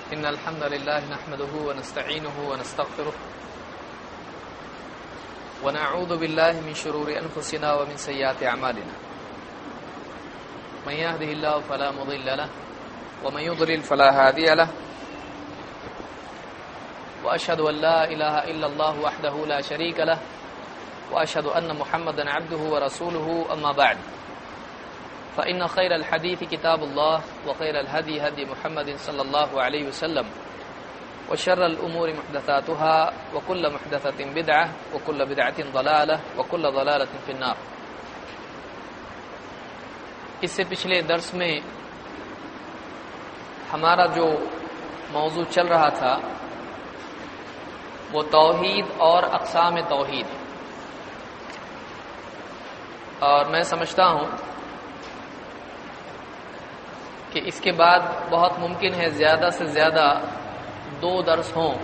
إن الحمد لله نحمده ونستعينه ونستغفره ونعوذ بالله من شرور أنفسنا ومن سيئات أعمالنا من يهده الله فلا مضل له ومن يضلل فلا هادي له وأشهد أن لا إله إلا الله وحده لا شريك له وأشهد أن محمدا عبده ورسوله أما بعد فإن خير الحديث كتاب الله وخير الهدي هدي محمد صلى الله عليه وسلم وشر الأمور محدثاتها وكل محدثة بدعة وكل بدعة ضلالة وكل ضلالة في النار. اس سے پچھلے درس میں ہمارا جو موضوع چل رہا تھا وہ توحید اور اقسام توحید، اور میں سمجھتا ہوں کہ اس کے بعد بہت ممکن ہے زیادہ سے زیادہ 2 درس ہوں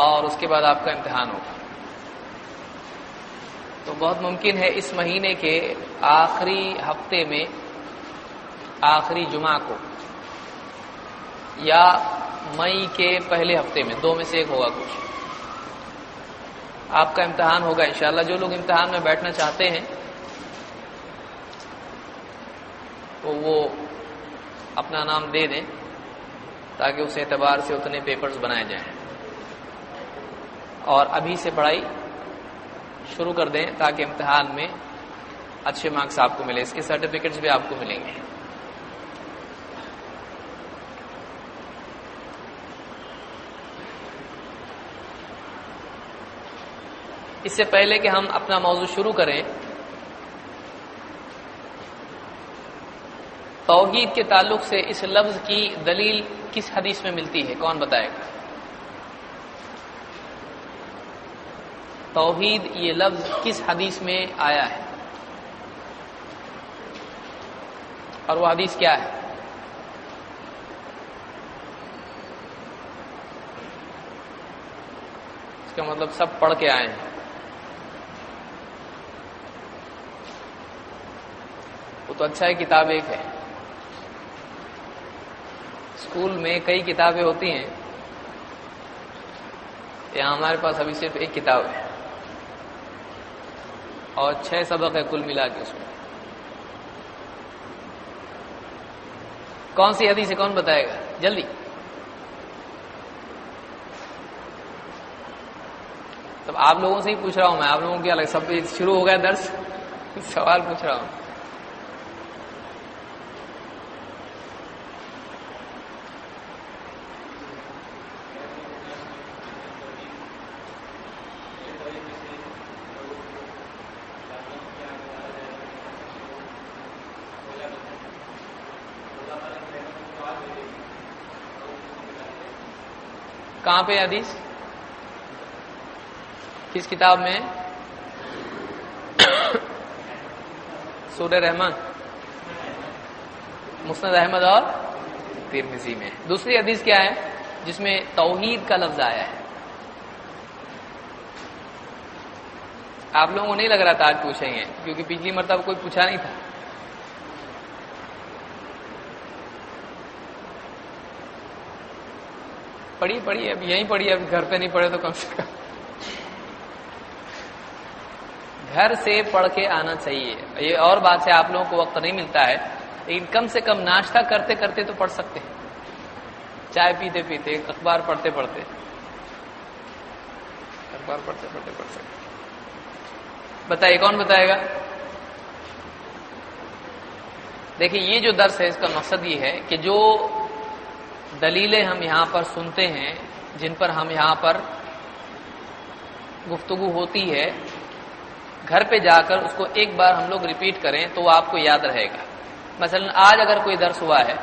اور اس کے بعد آپ کا امتحان ہوگا. تو بہت ممکن ہے اس مہینے کے آخری ہفتے میں، آخری جمعہ کو، یا مئی کے پہلے ہفتے میں، 2 میں سے ایک ہوگا کچھ، آپ کا امتحان ہوگا انشاءاللہ. جو لوگ امتحان میں بیٹھنا چاہتے ہیں تو وہ اپنا نام دے دیں تاکہ اس اعتبار سے اتنے پیپرز بنائے جائیں، اور ابھی سے پڑھائی شروع کر دیں تاکہ امتحان میں اچھے مارکس آپ کو ملے. اس کے سرٹیفکیٹس بھی آپ کو ملیں گے. اس سے پہلے کہ ہم اپنا موضوع شروع کریں، توحید کے تعلق سے اس لفظ کی دلیل کس حدیث میں ملتی ہے؟ کون بتائے گا؟ توحید یہ لفظ کس حدیث میں آیا ہے اور وہ حدیث کیا ہے؟ اس کا مطلب سب پڑھ کے آئے ہیں. وہ تو اچھا ہے، کتاب ایک ہے. اسکول میں کئی کتابیں ہوتی ہیں، یہاں ہمارے پاس ابھی صرف ایک کتاب ہے اور 6 سبق ہے کل ملا کے. اس میں کون سی حدیث ہے؟ کون بتائے گا جلدی؟ تب آپ لوگوں سے ہی پوچھ رہا ہوں میں، آپ لوگوں کی الگ سب شروع ہو گیا درس، سوال پوچھ رہا ہوں. کہاں پہ حدیث؟ کس کتاب میں؟ سورہ رحمان، مسند احمد اور ترمذی میں. دوسری حدیث کیا ہے جس میں توحید کا لفظ آیا ہے؟ آپ لوگوں کو نہیں لگ رہا تھا آج پوچھیں گے، کیونکہ پچھلی مرتبہ کوئی پوچھا نہیں تھا. پڑھی اب یہیں پڑھی، اب گھر پہ نہیں پڑھے تو کم سے کم گھر سے پڑھ کے آنا چاہیے. یہ اور بات ہے آپ لوگوں کو وقت نہیں ملتا ہے، لیکن کم سے کم ناشتہ کرتے کرتے تو پڑھ سکتے ہیں، چائے پیتے پیتے، اخبار پڑھتے پڑھتے، اخبار پڑھتے پڑھتے پڑھ سکتے. بتائیے کون بتائے گا؟ دیکھیے یہ جو درس ہے اس کا مقصد یہ ہے کہ جو دلیلیں ہم یہاں پر سنتے ہیں، جن پر ہم یہاں پر گفتگو ہوتی ہے، گھر پہ جا کر اس کو ایک بار ہم لوگ ریپیٹ کریں تو وہ آپ کو یاد رہے گا. مثلا آج اگر کوئی درس ہوا ہے،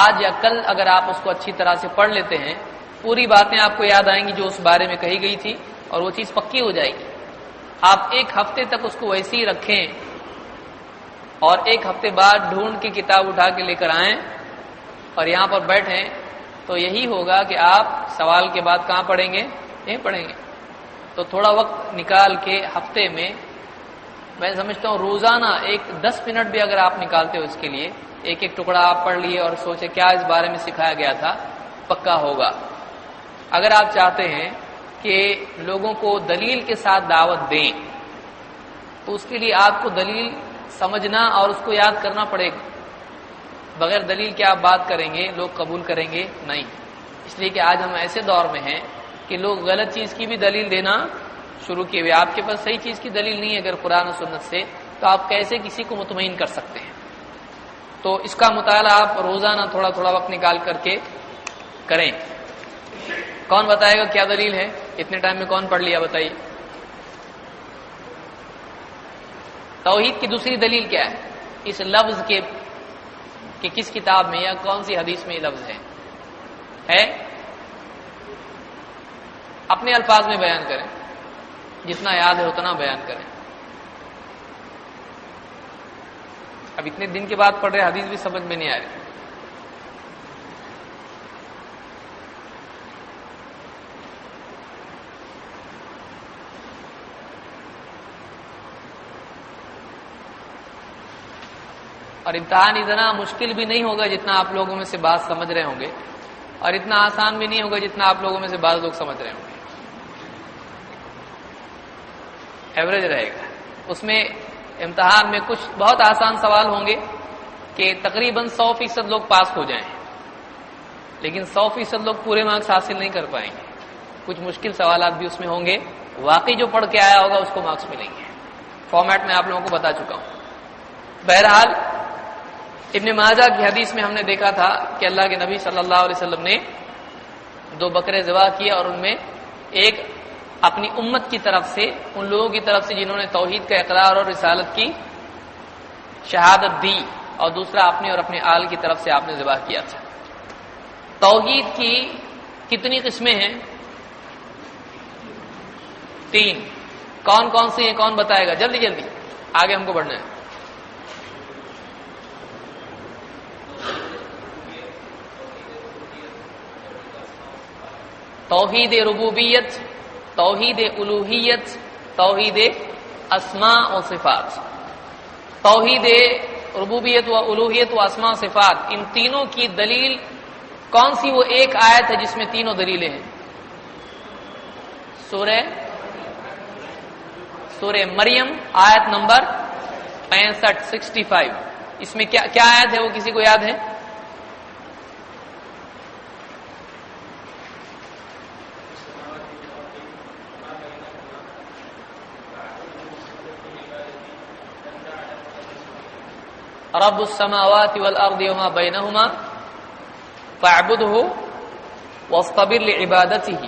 آج یا کل اگر آپ اس کو اچھی طرح سے پڑھ لیتے ہیں، پوری باتیں آپ کو یاد آئیں گی جو اس بارے میں کہی گئی تھی، اور وہ چیز پکی ہو جائے گی. آپ 1 ہفتے تک اس کو ویسے ہی رکھیں اور 1 ہفتے بعد ڈھونڈ کے کتاب اٹھا کے لے کر آئیں اور یہاں پر بیٹھیں، تو یہی ہوگا کہ آپ سوال کے بعد کہاں پڑھیں گے؟ یہیں پڑھیں گے. تو تھوڑا وقت نکال کے ہفتے میں میں سمجھتا ہوں روزانہ 10 منٹ بھی اگر آپ نکالتے ہو اس کے لیے، ایک ایک ٹکڑا آپ پڑھ لیے اور سوچے کیا اس بارے میں سکھایا گیا تھا، پکا ہوگا۔ اگر آپ چاہتے ہیں کہ لوگوں کو دلیل کے ساتھ دعوت دیں تو اس کے لیے آپ کو دلیل سمجھنا اور اس کو یاد کرنا پڑے گا۔ بغیر دلیل کے آپ بات کریں گے لوگ قبول کریں گے نہیں، اس لیے کہ آج ہم ایسے دور میں ہیں کہ لوگ غلط چیز کی بھی دلیل دینا شروع کیے ہوئے۔ آپ کے پاس صحیح چیز کی دلیل نہیں ہے اگر قرآن و سنت سے، تو آپ کیسے کسی کو مطمئن کر سکتے ہیں؟ تو اس کا مطالعہ آپ روزانہ تھوڑا تھوڑا وقت نکال کر کے کریں۔ کون بتائے گا کیا دلیل ہے؟ اتنے ٹائم میں کون پڑھ لیا بتائیے؟ توحید کی دوسری دلیل کیا ہے؟ اس لفظ کے کہ کس کتاب میں یا کون سی حدیث میں یہ لفظ ہے؟ اپنے الفاظ میں بیان کریں، جتنا یاد ہے اتنا بیان کریں۔ اب اتنے دن کے بعد پڑھ رہے حدیث بھی سمجھ میں نہیں آ رہی۔ اور امتحان اتنا مشکل بھی نہیں ہوگا جتنا آپ لوگوں میں سے بات سمجھ رہے ہوں گے، اور اتنا آسان بھی نہیں ہوگا جتنا آپ لوگوں میں سے بعض لوگ سمجھ رہے ہوں گے۔ ایوریج رہے گا اس میں۔ امتحان میں کچھ بہت آسان سوال ہوں گے کہ تقریباً 100% لوگ پاس ہو جائیں، لیکن 100% لوگ پورے مارکس حاصل نہیں کر پائیں گے۔ کچھ مشکل سوالات بھی اس میں ہوں گے، واقعی جو پڑھ کے آیا ہوگا اس کو مارکس ملیں گے۔ فارمیٹ میں آپ لوگوں کو بتا چکا ہوں۔ بہرحال ابن ماجہ کی حدیث میں ہم نے دیکھا تھا کہ اللہ کے نبی صلی اللہ علیہ وسلم نے 2 بکرے ذبح کیے، اور ان میں ایک اپنی امت کی طرف سے، ان لوگوں کی طرف سے جنہوں نے توحید کا اقرار اور رسالت کی شہادت دی، اور دوسرا اپنے اور اپنے آل کی طرف سے آپ نے ذبح کیا تھا۔ توحید کی کتنی قسمیں ہیں؟ 3۔ کون کون سی ہیں؟ کون بتائے گا؟ جلدی جلدی، آگے ہم کو بڑھنا ہے۔ توحید ربوبیت، توحید الوہیت، توحید اسماء و صفات۔ توحید ربوبیت و الوہیت و اسماء و صفات، ان تینوں کی دلیل کون سی؟ وہ ایک آیت ہے جس میں تینوں دلیلیں ہیں۔ سورہ مریم آیت نمبر 65۔ اس میں کیا آیت ہے؟ وہ کسی کو یاد ہے؟ رب السماوات والارض وما بينهما فاعبده واصطبر لعبادته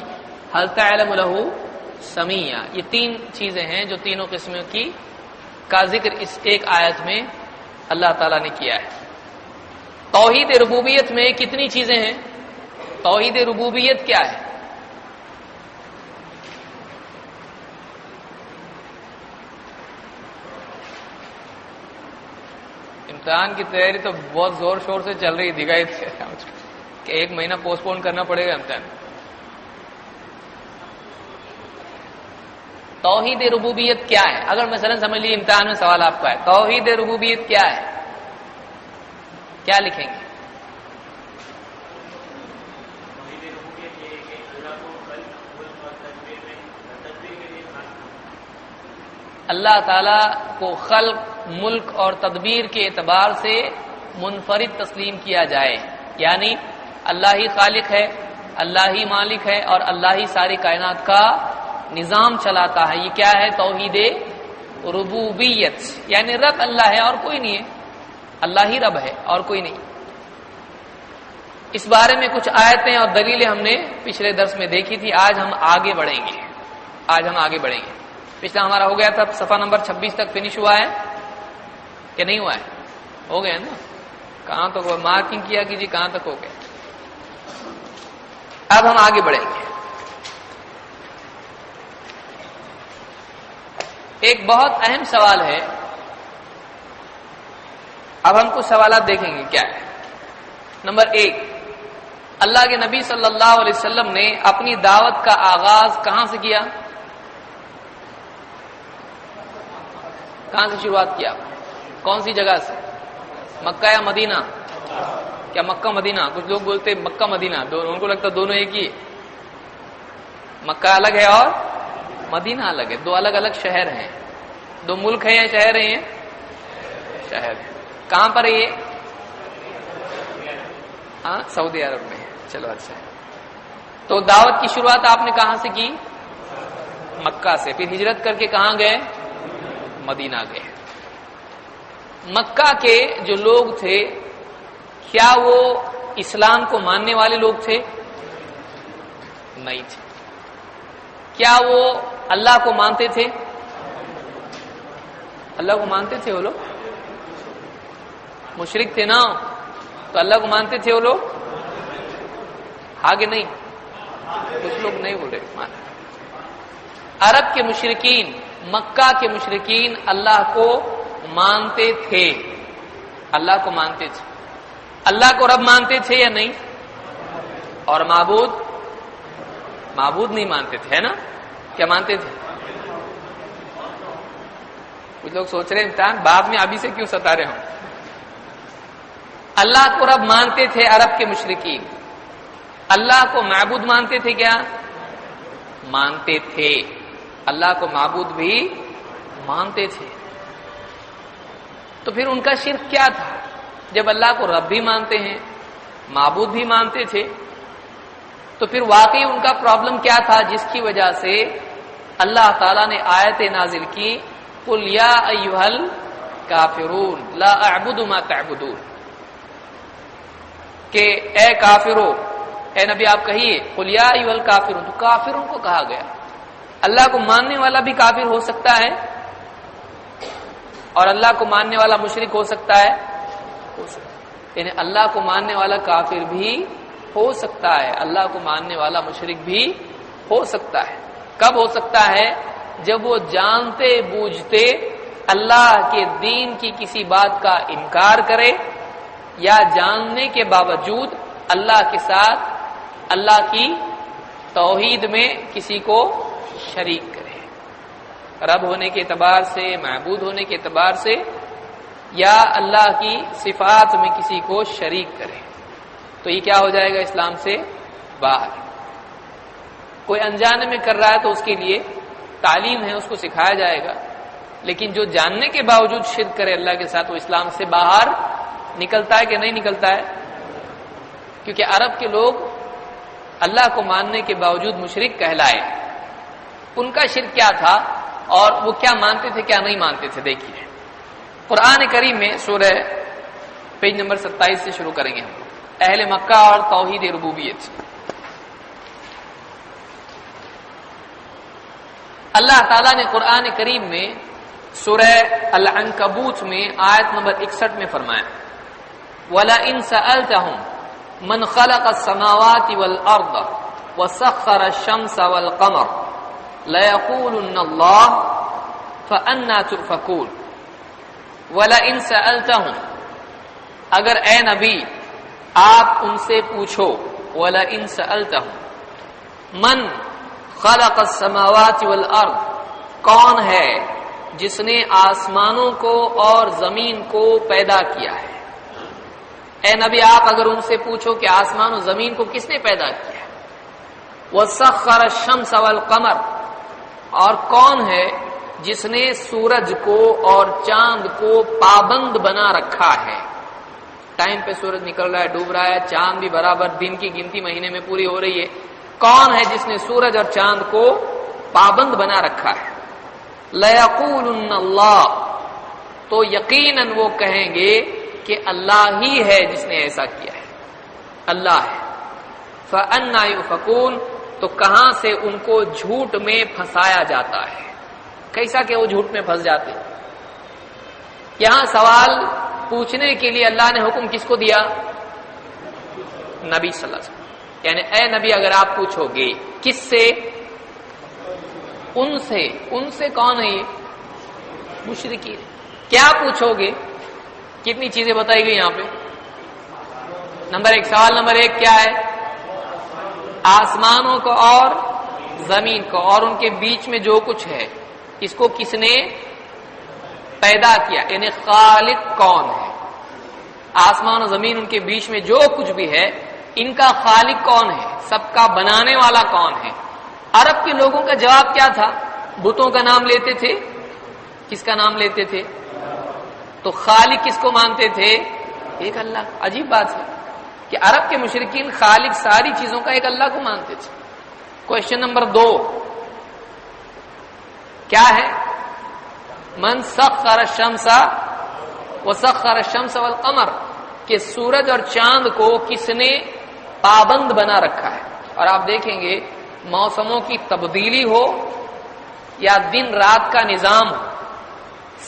هل تعلم له سميا۔ یہ 3 چیزیں ہیں جو تینوں قسموں کی کا ذکر اس ایک آیت میں اللہ تعالیٰ نے کیا ہے۔ توحید ربوبیت میں کتنی چیزیں ہیں؟ توحید ربوبیت کیا ہے؟ امتحان کی تیاری تو بہت زور شور سے چل رہی، دکھائی کہ 1 مہینہ پوسٹ پون کرنا پڑے گا امتحان۔ توحید ربوبیت کیا ہے؟ اگر مثلا سمجھ لیجیے امتحان میں سوال آپ کا ہے توحید ربوبیت کیا ہے، کیا لکھیں گے؟ اللہ تعالیٰ کو خلق، ملک اور تدبیر کے اعتبار سے منفرد تسلیم کیا جائے، یعنی اللہ ہی خالق ہے، اللہ ہی مالک ہے، اور اللہ ہی ساری کائنات کا نظام چلاتا ہے۔ یہ کیا ہے؟ توحید ربوبیت، یعنی رب اللہ ہے اور کوئی نہیں ہے، اللہ ہی رب ہے اور کوئی نہیں۔ اس بارے میں کچھ آیتیں اور دلیلیں ہم نے پچھلے درس میں دیکھی تھی۔ آج ہم آگے بڑھیں گے، پچھلا ہمارا ہو گیا تھا، صفحہ نمبر 26 تک فنش ہوا ہے کہ نہیں ہوا ہے؟ ہو گیا نا؟ کہاں تک ہوا؟ مارکنگ کیا کیجیے کہاں تک ہو گیا۔ اب ہم آگے بڑھیں گے۔ ایک بہت اہم سوال ہے، اب ہم کچھ سوالات دیکھیں گے کیا ہے۔ نمبر 1، اللہ کے نبی صلی اللہ علیہ وسلم نے اپنی دعوت کا آغاز کہاں سے کیا؟ کہاں سے شروعات کیا؟ کون سی جگہ سے؟ مکہ یا مدینہ؟ کیا مکہ مدینہ؟ کچھ لوگ بولتے ہیں مکہ مدینہ، ان کو لگتا دونوں ایک ہی ہے۔ مکہ الگ ہے اور مدینہ الگ ہے، دو الگ الگ شہر ہیں، دو ملک ہیں یا شہر ہیں؟ شہر ہے۔ کہاں پر ہے یہ؟ ہاں سعودی عرب میں ہے۔ چلو اچھا ہے۔ تو دعوت کی شروعات آپ نے کہاں سے کی؟ مکہ سے۔ پھر ہجرت کر کے کہاں گئے؟ مدینہ گئے۔ مکہ کے جو لوگ تھے کیا وہ اسلام کو ماننے والے لوگ تھے؟ نہیں تھے۔ کیا وہ اللہ کو مانتے تھے؟ اللہ کو مانتے تھے وہ لوگ؟ مشرک تھے نا، تو اللہ کو مانتے تھے وہ لوگ؟ آگے نہیں، کچھ لوگ نہیں بول رہے مان۔ عرب کے مشرکین، مکہ کے مشرکین اللہ کو مانتے تھے، اللہ کو مانتے تھے۔ اللہ کو رب مانتے تھے یا نہیں؟ اور معبود؟ معبود نہیں مانتے تھے، ہے نا؟ کیا مانتے تھے؟ کچھ لوگ سوچ رہے ہیں امتحان بعد میں ابھی سے کیوں ستا رہے ہوں۔ اللہ کو رب مانتے تھے عرب کے مشرکین، اللہ کو معبود مانتے تھے کیا؟ مانتے تھے۔ اللہ کو معبود بھی مانتے تھے۔ تو پھر ان کا شرک کیا تھا؟ جب اللہ کو رب بھی مانتے ہیں، معبود بھی مانتے تھے، تو پھر واقعی ان کا پرابلم کیا تھا جس کی وجہ سے اللہ تعالیٰ نے آیت نازل کی، قُلْ يَا أَيُّهَا الْكَافِرُونَ لَا أَعْبُدُ مَا تَعْبُدُونَ، کہ اے کافرو، اے نبی آپ کہیے قُلْ يَا أَيُّهَا الْكَافِرُونَ، تو کافروں کو کہا گیا۔ اللہ کو ماننے والا بھی کافر ہو سکتا ہے اور اللہ کو ماننے والا مشرک ہو سکتا ہے، یعنی اللہ کو ماننے والا کافر بھی ہو سکتا ہے، اللہ کو ماننے والا مشرک بھی ہو سکتا ہے۔ کب ہو سکتا ہے؟ جب وہ جانتے بوجھتے اللہ کے دین کی کسی بات کا انکار کرے یا جاننے کے باوجود اللہ کے ساتھ اللہ کی توحید میں کسی کو شریک کرے، رب ہونے کے اعتبار سے، معبود ہونے کے اعتبار سے، یا اللہ کی صفات میں کسی کو شریک کرے، تو یہ کیا ہو جائے گا؟ اسلام سے باہر۔ کوئی انجانے میں کر رہا ہے تو اس کے لیے تعلیم ہے، اس کو سکھایا جائے گا، لیکن جو جاننے کے باوجود شرک کرے اللہ کے ساتھ، وہ اسلام سے باہر نکلتا ہے کہ نہیں نکلتا ہے؟ کیونکہ عرب کے لوگ اللہ کو ماننے کے باوجود مشرک کہلائے۔ ان کا شرک کیا تھا اور وہ کیا مانتے تھے کیا نہیں مانتے تھے؟ دیکھیے قرآن کریم میں سورہ پیج نمبر 27 سے شروع کریں گے ہم لوگ، اہل مکہ اور توحید ربوبیت۔ اللہ تعالیٰ نے قرآن کریم میں سورہ العنکبوت میں آیت نمبر 61 میں فرمایا، وَلَئِن سَأَلْتَهُمْ مَنْ خَلَقَ السَّمَاوَاتِ وَالْأَرْضَ وَسَخَّرَ الشَّمْسَ وَالْقَمَرَ لَيَقُولُنَّ اللَّهُ فَأَنَّىٰ تُؤْفَكُونَ۔ وَلَئِن سَأَلْتَهُمْ، اگر اے نبی آپ ان سے پوچھو، وَلَئِن سَأَلْتَهُمْ من خلق السماوات والارض، کون ہے جس نے آسمانوں کو اور زمین کو پیدا کیا ہے؟ اے نبی آپ اگر ان سے پوچھو کہ آسمان و زمین کو کس نے پیدا کیا ہے، وَسَخَّرَ الشَّمْسَ وَالْقَمَرَ، اور کون ہے جس نے سورج کو اور چاند کو پابند بنا رکھا ہے، ٹائم پہ سورج نکل رہا ہے، ڈوب رہا ہے، چاند بھی برابر دن کی گنتی مہینے میں پوری ہو رہی ہے، کون ہے جس نے سورج اور چاند کو پابند بنا رکھا ہے؟ لَيَقُولُنَّ اللَّهُ، تو یقیناً وہ کہیں گے کہ اللہ ہی ہے جس نے ایسا کیا ہے، اللہ ہے۔ فَأَنَّىٰ يُؤْفَكُونَ، تو کہاں سے ان کو جھوٹ میں پھنسایا جاتا ہے؟ کیسا کہ وہ جھوٹ میں پھنس جاتے؟ یہاں سوال پوچھنے کے لیے اللہ نے حکم کس کو دیا؟ نبی صلی اللہ علیہ وسلم، یعنی اے نبی اگر آپ پوچھو گے کس سے؟ ان سے کون ہے یہ؟ مشرکین۔ کیا پوچھو گے؟ کتنی چیزیں بتائی گئی یہاں پہ؟ نمبر 1، سوال نمبر 1 کیا ہے؟ آسمانوں کو اور زمین کو اور ان کے بیچ میں جو کچھ ہے، اس کو کس نے پیدا کیا، یعنی خالق کون ہے، آسمان و زمین ان کے بیچ میں جو کچھ بھی ہے ان کا خالق کون ہے، سب کا بنانے والا کون ہے۔ عرب کے لوگوں کا جواب کیا تھا؟ بتوں کا نام لیتے تھے، کس کا نام لیتے تھے؟ تو خالق کس کو مانتے تھے؟ ایک اللہ۔ عجیب بات ہے کہ عرب کے مشرکین خالق ساری چیزوں کا ایک اللہ کو مانتے تھے۔ کوشچن نمبر 2 کیا ہے؟ من سخر الشمس وسخر الشمس والقمر، کہ سورج اور چاند کو کس نے پابند بنا رکھا ہے۔ اور آپ دیکھیں گے موسموں کی تبدیلی ہو یا دن رات کا نظام ہو،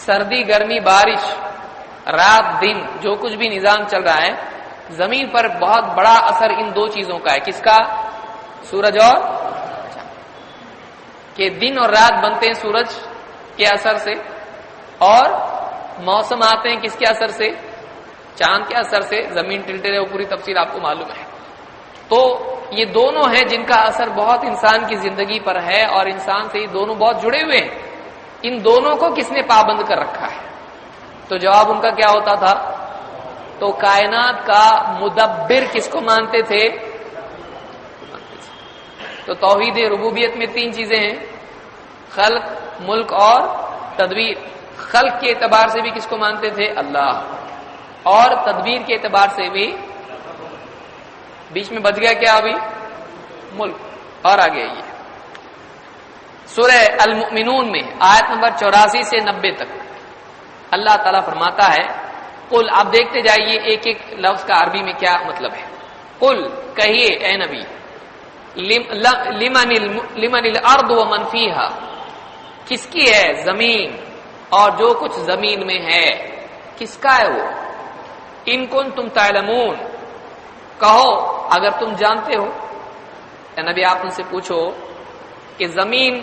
سردی گرمی بارش رات دن جو کچھ بھی نظام چل رہا ہے، زمین پر بہت بڑا اثر ان دو چیزوں کا ہے۔ کس کا؟ سورج اور چاند، کہ دن اور رات بنتے ہیں سورج کے اثر سے، اور موسم آتے ہیں کس کے اثر سے؟ چاند کے اثر سے۔ زمین ٹلٹے رہے، وہ پوری تفصیل آپ کو معلوم ہے۔ تو یہ دونوں ہیں جن کا اثر بہت انسان کی زندگی پر ہے، اور انسان سے یہ دونوں بہت جڑے ہوئے ہیں۔ ان دونوں کو کس نے پابند کر رکھا ہے؟ تو جواب ان کا کیا ہوتا تھا؟ تو کائنات کا مدبر کس کو مانتے تھے؟ تو توحید ربوبیت میں 3 چیزیں ہیں، خلق، ملک اور تدبیر۔ خلق کے اعتبار سے بھی کس کو مانتے تھے؟ اللہ، اور تدبیر کے اعتبار سے بھی، بیچ میں بچ گیا کیا ابھی؟ ملک۔ اور آگے یہ سورہ المؤمنون میں آیت نمبر 84 سے 90 تک اللہ تعالیٰ فرماتا ہے، قل، آپ دیکھتے جائیے ایک ایک لفظ کا عربی میں کیا مطلب ہے۔ قل، کہیے اے نبی، لمن الارض ومن فیہا، کس کی ہے زمین اور جو کچھ زمین میں ہے، کس کا ہے وہ؟ ان کنتم تعلمون، کہو اگر تم جانتے ہو۔ اے نبی آپ ان سے پوچھو کہ زمین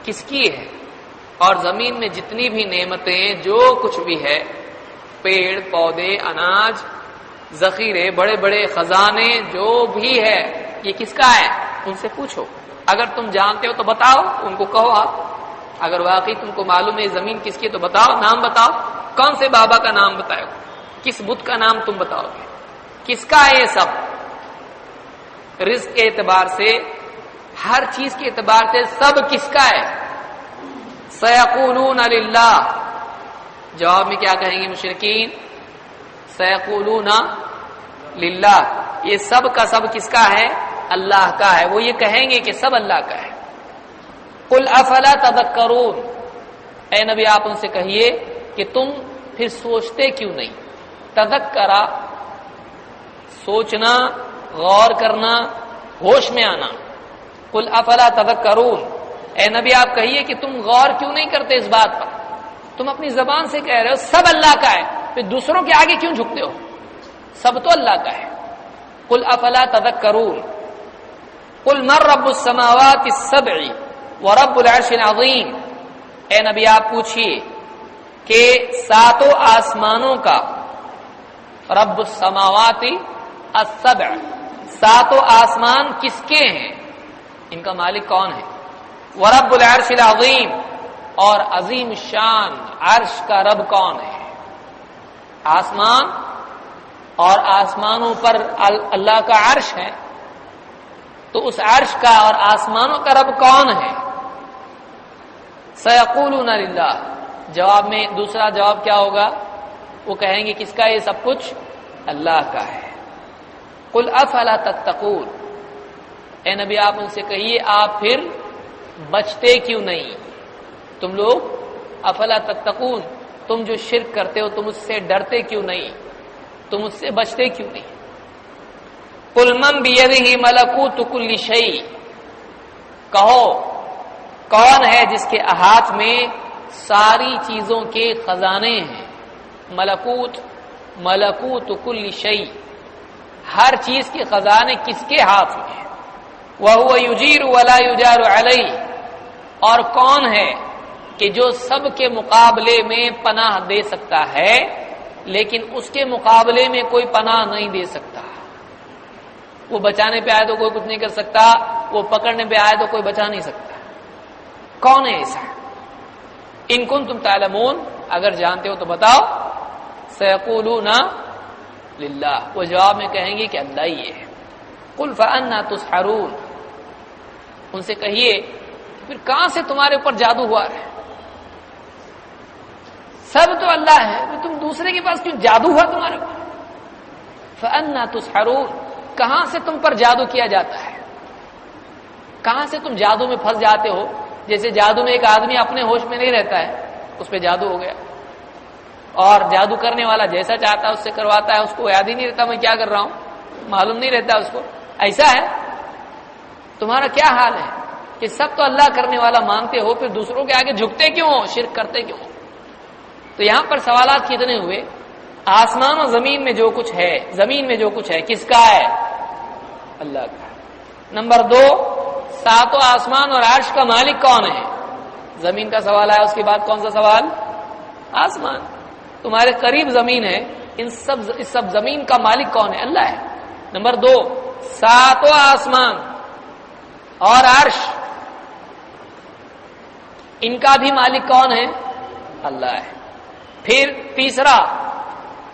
کس کی ہے، اور زمین میں جتنی بھی نعمتیں جو کچھ بھی ہے، پیڑ پودے، اناج، ذخیرے، بڑے بڑے خزانے جو بھی ہے، یہ کس کا ہے؟ ان سے پوچھو، اگر تم جانتے ہو تو بتاؤ، ان کو کہو آپ، اگر واقعی تم کو معلوم ہے زمین کس کی تو بتاؤ، نام بتاؤ، کون سے بابا کا نام بتاؤ، کس بت کا نام تم بتاؤ گے، کس کا ہے یہ سب؟ رزق کے اعتبار سے، ہر چیز کے اعتبار سے سب کس کا ہے؟ سیقولون للہ، جواب میں کیا کہیں گے مشرکین؟ سیقولون للہ، یہ سب کا سب کس کا ہے؟ اللہ کا ہے۔ وہ یہ کہیں گے کہ سب اللہ کا ہے۔ قل افلا تذکرون، اے نبی آپ ان سے کہیے کہ تم پھر سوچتے کیوں نہیں؟ تذکرا، سوچنا، غور کرنا، ہوش میں آنا۔ قل افلا تذکرون، اے نبی آپ کہیے کہ تم غور کیوں نہیں کرتے اس بات پر؟ تم اپنی زبان سے کہہ رہے ہو سب اللہ کا ہے، پھر دوسروں کے آگے کیوں جھکتے ہو؟ سب تو اللہ کا ہے۔ قل افلا تذکرون، قل من رب السماوات السبع ورب العرش العظیم، اے نبی آپ پوچھئے کہ 7 آسمانوں کا، رب السماوات السبع، 7 آسمان کس کے ہیں، ان کا مالک کون ہے؟ ورب العرش العظیم، اور عظیم شان عرش کا رب کون ہے؟ آسمان اور آسمانوں پر اللہ کا عرش ہے، تو اس عرش کا اور آسمانوں کا رب کون ہے؟ سیقولون للہ، جواب میں دوسرا جواب کیا ہوگا؟ وہ کہیں گے کس کا یہ سب کچھ؟ اللہ کا ہے۔ قل افلا تتقون، اے نبی آپ ان سے کہیے آپ پھر بچتے کیوں نہیں؟ تم لوگ افلا تتقون، تم جو شرک کرتے ہو تم اس سے ڈرتے کیوں نہیں؟ تم اس سے بچتے کیوں نہیں؟ قل من بیدہ ملکوت کل شیء، کہو کون ہے جس کے ہاتھ میں ساری چیزوں کے خزانے ہیں؟ ملکوت کل شیء، ہر چیز کے خزانے کس کے ہاتھ میں ہیں؟ وَهُوَ يُجِيرُ وَلَا يُجَارُ عَلَيْهِ، اور کون ہے کہ جو سب کے مقابلے میں پناہ دے سکتا ہے لیکن اس کے مقابلے میں کوئی پناہ نہیں دے سکتا۔ وہ بچانے پہ آئے تو کوئی کچھ نہیں کر سکتا، وہ پکڑنے پہ آئے تو کوئی بچا نہیں سکتا۔ کون ہے ایسا؟ ان کنتم تعلمون، اگر جانتے ہو تو بتاؤ. سیقولون للہ، وہ جواب میں کہیں گے کہ اللہ ہی ہے. قل فأنا تسحرون، ان سے کہیے پھر کہاں سے تمہارے اوپر جادو ہوا ہے؟ سب تو اللہ ہے، تم دوسرے کے پاس کیوں جادو ہوا تمہارے اوپر؟ فأنا تسحرون، کہاں سے تم پر جادو کیا جاتا ہے؟ کہاں سے تم جادو میں پھنس جاتے ہو؟ جیسے جادو میں ایک آدمی اپنے ہوش میں نہیں رہتا ہے، اس پہ جادو ہو گیا، اور جادو کرنے والا جیسا چاہتا ہے اس سے کرواتا ہے، اس کو یاد ہی نہیں رہتا میں کیا کر رہا ہوں، معلوم نہیں رہتا اس کو. ایسا ہے تمہارا کیا حال ہے کہ سب تو اللہ کرنے والا مانتے ہو، پھر دوسروں کے آگے جھکتے کیوں ہو، شرک کرتے کیوں ہو؟ تو یہاں پر سوالات کتنے ہوئے؟ آسمان و زمین میں جو کچھ ہے، زمین میں جو کچھ ہے کس کا ہے؟ اللہ کا. نمبر 2، ساتوں آسمان اور عرش کا مالک کون ہے؟ زمین کا سوال آیا، اس کے بعد کون سا سوال؟ آسمان. تمہارے قریب زمین ہے، اس سب زمین کا مالک کون ہے؟ اللہ ہے. نمبر 2، ساتوں آسمان اور عرش، ان کا بھی مالک کون ہے؟ اللہ ہے. پھر تیسرا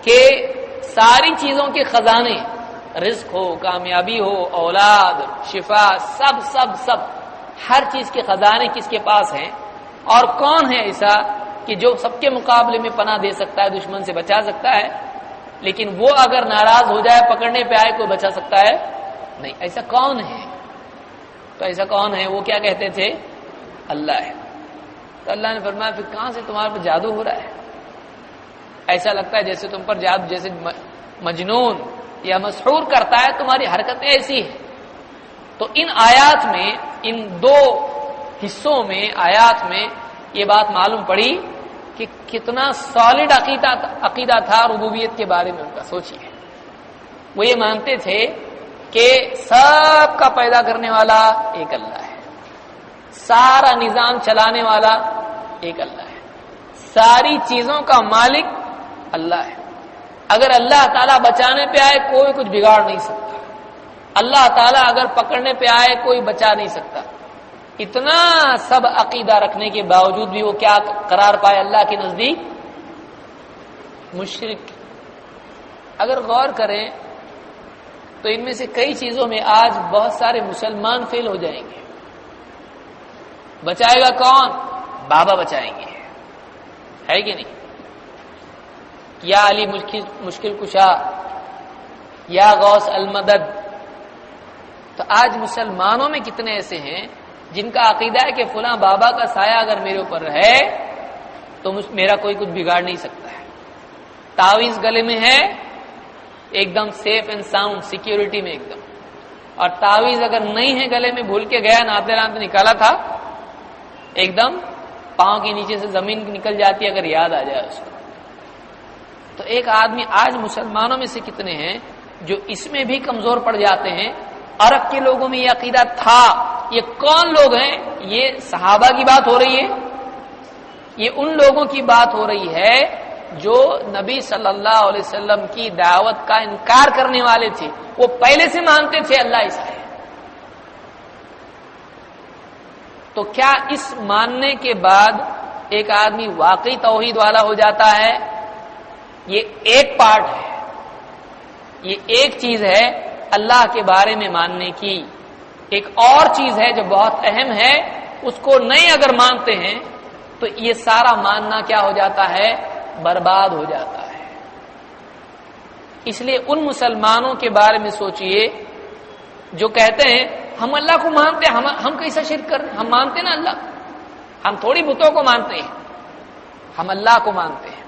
کہ ساری چیزوں کے خزانے، رزق ہو، کامیابی ہو، اولاد، شفا، سب سب سب ہر چیز کے خزانے کس کے پاس ہیں؟ اور کون ہے ایسا کہ جو سب کے مقابلے میں پناہ دے سکتا ہے، دشمن سے بچا سکتا ہے؟ لیکن وہ اگر ناراض ہو جائے، پکڑنے پہ آئے، کوئی بچا سکتا ہے؟ نہیں. ایسا کون ہے؟ تو ایسا کون ہے؟ وہ کیا کہتے تھے؟ اللہ ہے. تو اللہ نے فرمایا پھر کہاں سے تمہارے پر جادو ہو رہا ہے؟ ایسا لگتا ہے جیسے تم پر جادو، جیسے مجنون یا مسحور کرتا ہے، تمہاری حرکتیں ایسی ہیں. تو ان آیات میں، ان 2 حصوں میں، آیات میں یہ بات معلوم پڑی کہ کتنا سالڈ عقیدہ تھا ربوبیت کے بارے میں ان کا. سوچیے، وہ یہ مانتے تھے کہ سب کا پیدا کرنے والا ایک اللہ ہے، سارا نظام چلانے والا ایک اللہ ہے، ساری چیزوں کا مالک اللہ ہے. اگر اللہ تعالیٰ بچانے پہ آئے کوئی کچھ بگاڑ نہیں سکتا، اللہ تعالیٰ اگر پکڑنے پہ آئے کوئی بچا نہیں سکتا. اتنا سب عقیدہ رکھنے کے باوجود بھی وہ کیا قرار پائے اللہ کے نزدیک؟ مشرک. اگر غور کریں تو ان میں سے کئی چیزوں میں آج بہت سارے مسلمان فیل ہو جائیں گے. بچائے گا کون؟ بابا بچائیں گے، ہے کہ نہیں؟ یا علی مشکل کشا، یا غوث المدد. تو آج مسلمانوں میں کتنے ایسے ہیں جن کا عقیدہ ہے کہ فلاں بابا کا سایہ اگر میرے اوپر ہے تو میرا کوئی کچھ بگاڑ نہیں سکتا ہے. تعویذ گلے میں ہے، ایک دم سیف اینڈ ساؤنڈ، سیکیورٹی میں ایک دم. اور تعویذ اگر نہیں ہے گلے میں، بھول کے گیا، ناتے ناتے نکالا تھا، ایک دم پاؤں کے نیچے سے زمین نکل جاتی ہے اگر یاد آ جائے اس کو. تو ایک آدمی، آج مسلمانوں میں سے کتنے ہیں جو اس میں بھی کمزور پڑ جاتے ہیں؟ عرب کے لوگوں میں یہ عقیدہ تھا. یہ کون لوگ ہیں؟ یہ صحابہ کی بات ہو رہی ہے، یہ ان لوگوں کی بات ہو رہی ہے جو نبی صلی اللہ علیہ وسلم کی دعوت کا انکار کرنے والے تھے. وہ پہلے سے مانتے تھے اللہ ایسا ہے. تو کیا اس ماننے کے بعد ایک آدمی واقعی توحید والا ہو جاتا ہے؟ یہ ایک پارٹ ہے، یہ ایک چیز ہے اللہ کے بارے میں ماننے کی. ایک اور چیز ہے جو بہت اہم ہے، اس کو نہیں اگر مانتے ہیں تو یہ سارا ماننا کیا ہو جاتا ہے؟ برباد ہو جاتا ہے. اس لیے ان مسلمانوں کے بارے میں سوچئے جو کہتے ہیں ہم اللہ کو مانتے ہیں، ہم کیسا شرک کر رہے ہیں؟ ہم مانتے نا اللہ، ہم تھوڑی بتوں کو مانتے ہیں، ہم اللہ کو مانتے ہیں.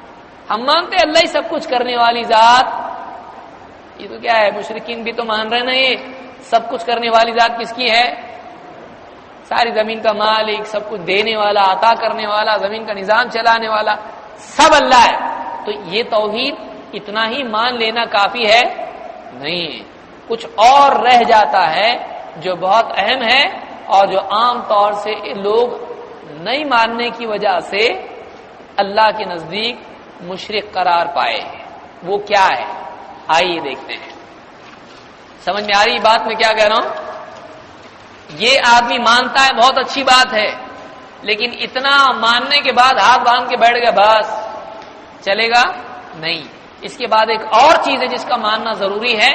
ہم مانتے ہیں اللہ ہی سب کچھ کرنے والی ذات. یہ تو کیا ہے، مشرکین بھی تو مان رہے نا، یہ سب کچھ کرنے والی ذات کس کی ہے؟ ساری زمین کا مالک، سب کچھ دینے والا، عطا کرنے والا، زمین کا نظام چلانے والا سب اللہ ہے. تو یہ توحید اتنا ہی مان لینا کافی ہے؟ نہیں، کچھ اور رہ جاتا ہے جو بہت اہم ہے اور جو عام طور سے لوگ نہیں ماننے کی وجہ سے اللہ کے نزدیک مشرک قرار پائے. وہ کیا ہے؟ آئیے دیکھتے ہیں. سمجھ میں آ رہی بات میں کیا کہہ رہا ہوں؟ یہ آدمی مانتا ہے، بہت اچھی بات ہے، لیکن اتنا ماننے کے بعد ہاتھ باندھ کے بیٹھ گیا، بس چلے گا نہیں. اس کے بعد ایک اور چیز ہے جس کا ماننا ضروری ہے،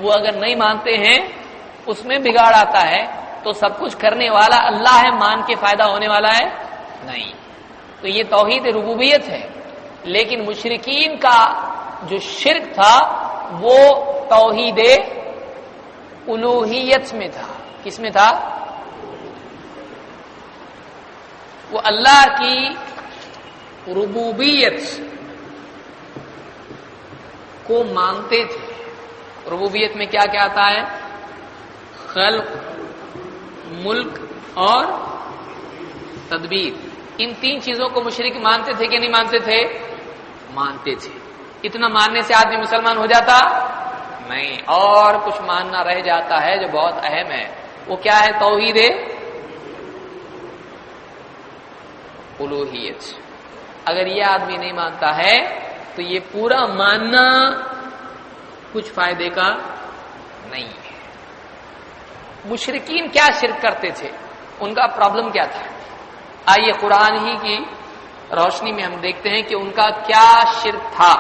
وہ اگر نہیں مانتے ہیں اس میں بگاڑ آتا ہے. تو سب کچھ کرنے والا اللہ ہے، مان کے فائدہ ہونے والا ہے نہیں. تو یہ توحید ربوبیت ہے. لیکن مشرکین کا جو شرک تھا وہ توحید الوہیت میں تھا. کس میں تھا؟ وہ اللہ کی ربوبیت کو مانتے تھے. ربوبیت میں کیا کیا آتا ہے؟ خلق، ملک اور تدبیر. ان تین چیزوں کو مشرک مانتے تھے کہ نہیں مانتے تھے؟ مانتے تھے. اتنا ماننے سے آدمی مسلمان ہو جاتا نہیں، اور کچھ ماننا رہ جاتا ہے جو بہت اہم ہے. وہ کیا ہے؟ توحید الوہیت. اگر یہ آدمی نہیں مانتا ہے تو یہ پورا ماننا کچھ فائدے کا نہیں ہے. مشرکین کیا شرک کرتے تھے؟ ان کا پرابلم کیا تھا؟ آئیے قرآن ہی کی روشنی میں ہم دیکھتے ہیں کہ ان کا کیا شرک تھا،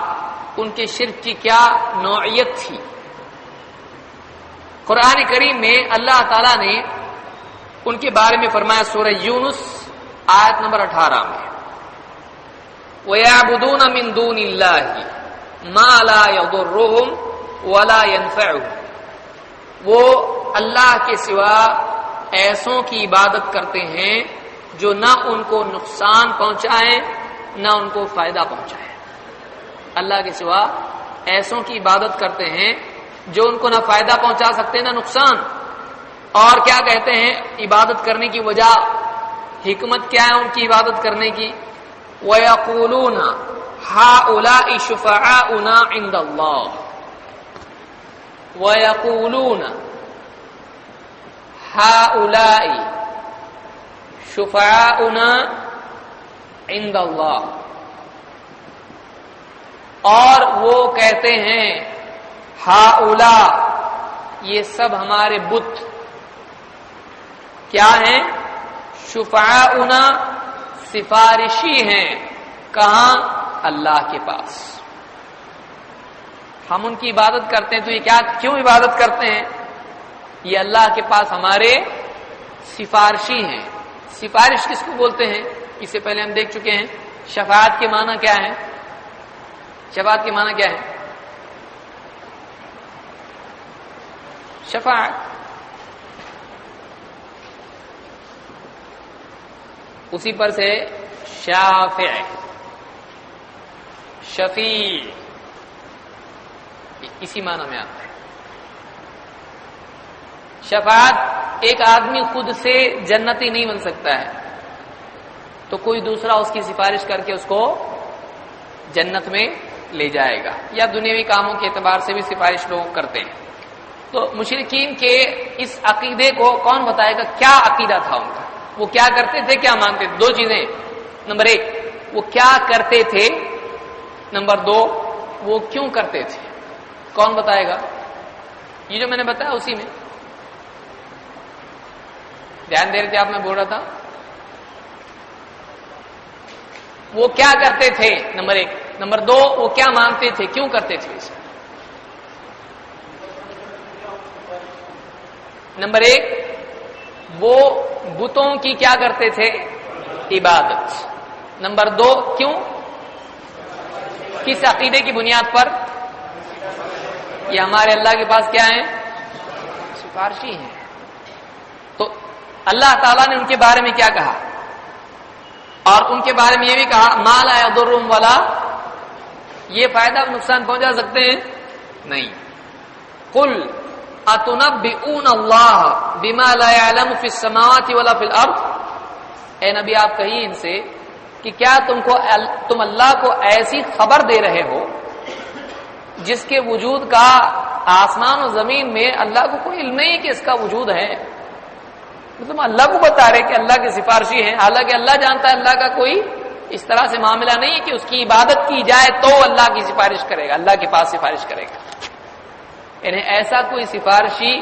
ان کے شرک کی کیا نوعیت تھی. قرآن کریم میں اللہ تعالیٰ نے ان کے بارے میں فرمایا سورہ یونس آیت نمبر 18 میں، وَيَعْبُدُونَ مِن دُونِ اللَّهِ مَا لَا يَضُرُّهُمْ وَلَا يَنفَعُهُمْ. وہ اللہ کے سوا ایسوں کی عبادت کرتے ہیں جو نہ ان کو نقصان پہنچائیں نہ ان کو فائدہ پہنچائیں. اللہ کے سوا ایسوں کی عبادت کرتے ہیں جو ان کو نہ فائدہ پہنچا سکتے نہ نقصان. اور کیا کہتے ہیں عبادت کرنے کی وجہ، حکمت کیا ہے ان کی عبادت کرنے کی؟ وَيَقُولُونَ هَؤُلَاءِ شُفَعَاؤُنَا عِندَ اللَّهِ. وَيَقُولُونَ هَؤُلَاءِ شُفَعَاؤُنَا عِندَ اللَّهِ. اور وہ کہتے ہیں ہؤلاء، یہ سب ہمارے بت کیا ہیں؟ شفعاؤنا، سفارشی ہیں. کہاں؟ اللہ کے پاس. ہم ان کی عبادت کرتے ہیں تو یہ کیوں عبادت کرتے ہیں؟ یہ اللہ کے پاس ہمارے سفارشی ہیں. سفارش کس کو بولتے ہیں؟ اس سے پہلے ہم دیکھ چکے ہیں. شفاعت کے معنی کیا ہے؟ شفاعت کے معنی کیا ہے؟ شفاعت اسی پر سے شافع، شفیع، اسی معنی میں آتا ہے. شفاعت، ایک آدمی خود سے جنتی نہیں بن سکتا ہے تو کوئی دوسرا اس کی سفارش کر کے اس کو جنت میں لے جائے گا، یا دنیاوی کاموں کے اعتبار سے بھی سفارش لوگ کرتے ہیں. تو مشرکین کے اس عقیدے کو کون بتائے گا؟ کیا عقیدہ تھا ان کا؟ وہ کیا کرتے تھے، کیا مانتے تھے؟ دو چیزیں. نمبر 1 وہ کیا کرتے تھے، نمبر 2 وہ کیوں کرتے تھے. کون بتائے گا؟ یہ جو میں نے بتایا اسی میں دھیان دے رہے تھے آپ؟ میں بول رہا تھا وہ کیا کرتے تھے، نمبر 1. نمبر 2 وہ کیا مانتے تھے، کیوں کرتے تھے اسے. نمبر 1 وہ بتوں کی کیا کرتے تھے؟ عبادت. نمبر 2 کیوں؟ کس عقیدے کی بنیاد پر؟ یہ ہمارے اللہ کے پاس کیا ہیں؟ سفارشی ہیں. تو اللہ تعالیٰ نے ان کے بارے میں کیا کہا؟ اور ان کے بارے میں یہ بھی کہا ما لا یضرهم ولا، یہ فائدہ اور نقصان پہنچا سکتے ہیں نہیں. قل اتنبئون اللہ بما لا يعلم في السماوات ولا في الارض. اے نبی آپ کہیے ان سے کہ کیا تم اللہ کو ایسی خبر دے رہے ہو جس کے وجود کا آسمان و زمین میں اللہ کو کوئی علم نہیں ہے کہ اس کا وجود ہے. مطلب اللہ کو بتا رہے کہ اللہ کے سفارشی ہیں، حالانکہ اللہ جانتا ہے اللہ کا کوئی اس طرح سے معاملہ نہیں ہے کہ اس کی عبادت کی جائے تو اللہ کی سفارش کرے گا، اللہ کے پاس سفارش کرے گا. یعنی ایسا کوئی سفارشی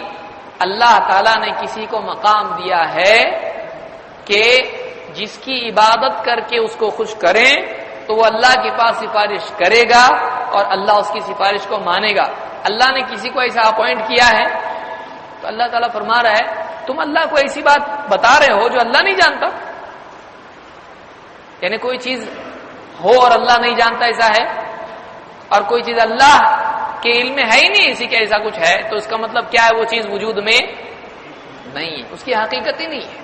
اللہ تعالیٰ نے کسی کو مقام دیا ہے کہ جس کی عبادت کر کے اس کو خوش کریں تو وہ اللہ کے پاس سفارش کرے گا اور اللہ اس کی سفارش کو مانے گا۔ اللہ نے کسی کو ایسا اپوائنٹ کیا ہے تو اللہ تعالیٰ فرما رہا ہے تم اللہ کو ایسی بات بتا رہے ہو جو اللہ نہیں جانتا، یعنی کوئی چیز ہو اور اللہ نہیں جانتا ایسا ہے، اور کوئی چیز اللہ کے علم میں ہے ہی نہیں اسی کے ایسا کچھ ہے، تو اس کا مطلب کیا ہے؟ وہ چیز وجود میں نہیں ہے، اس کی حقیقت ہی نہیں ہے،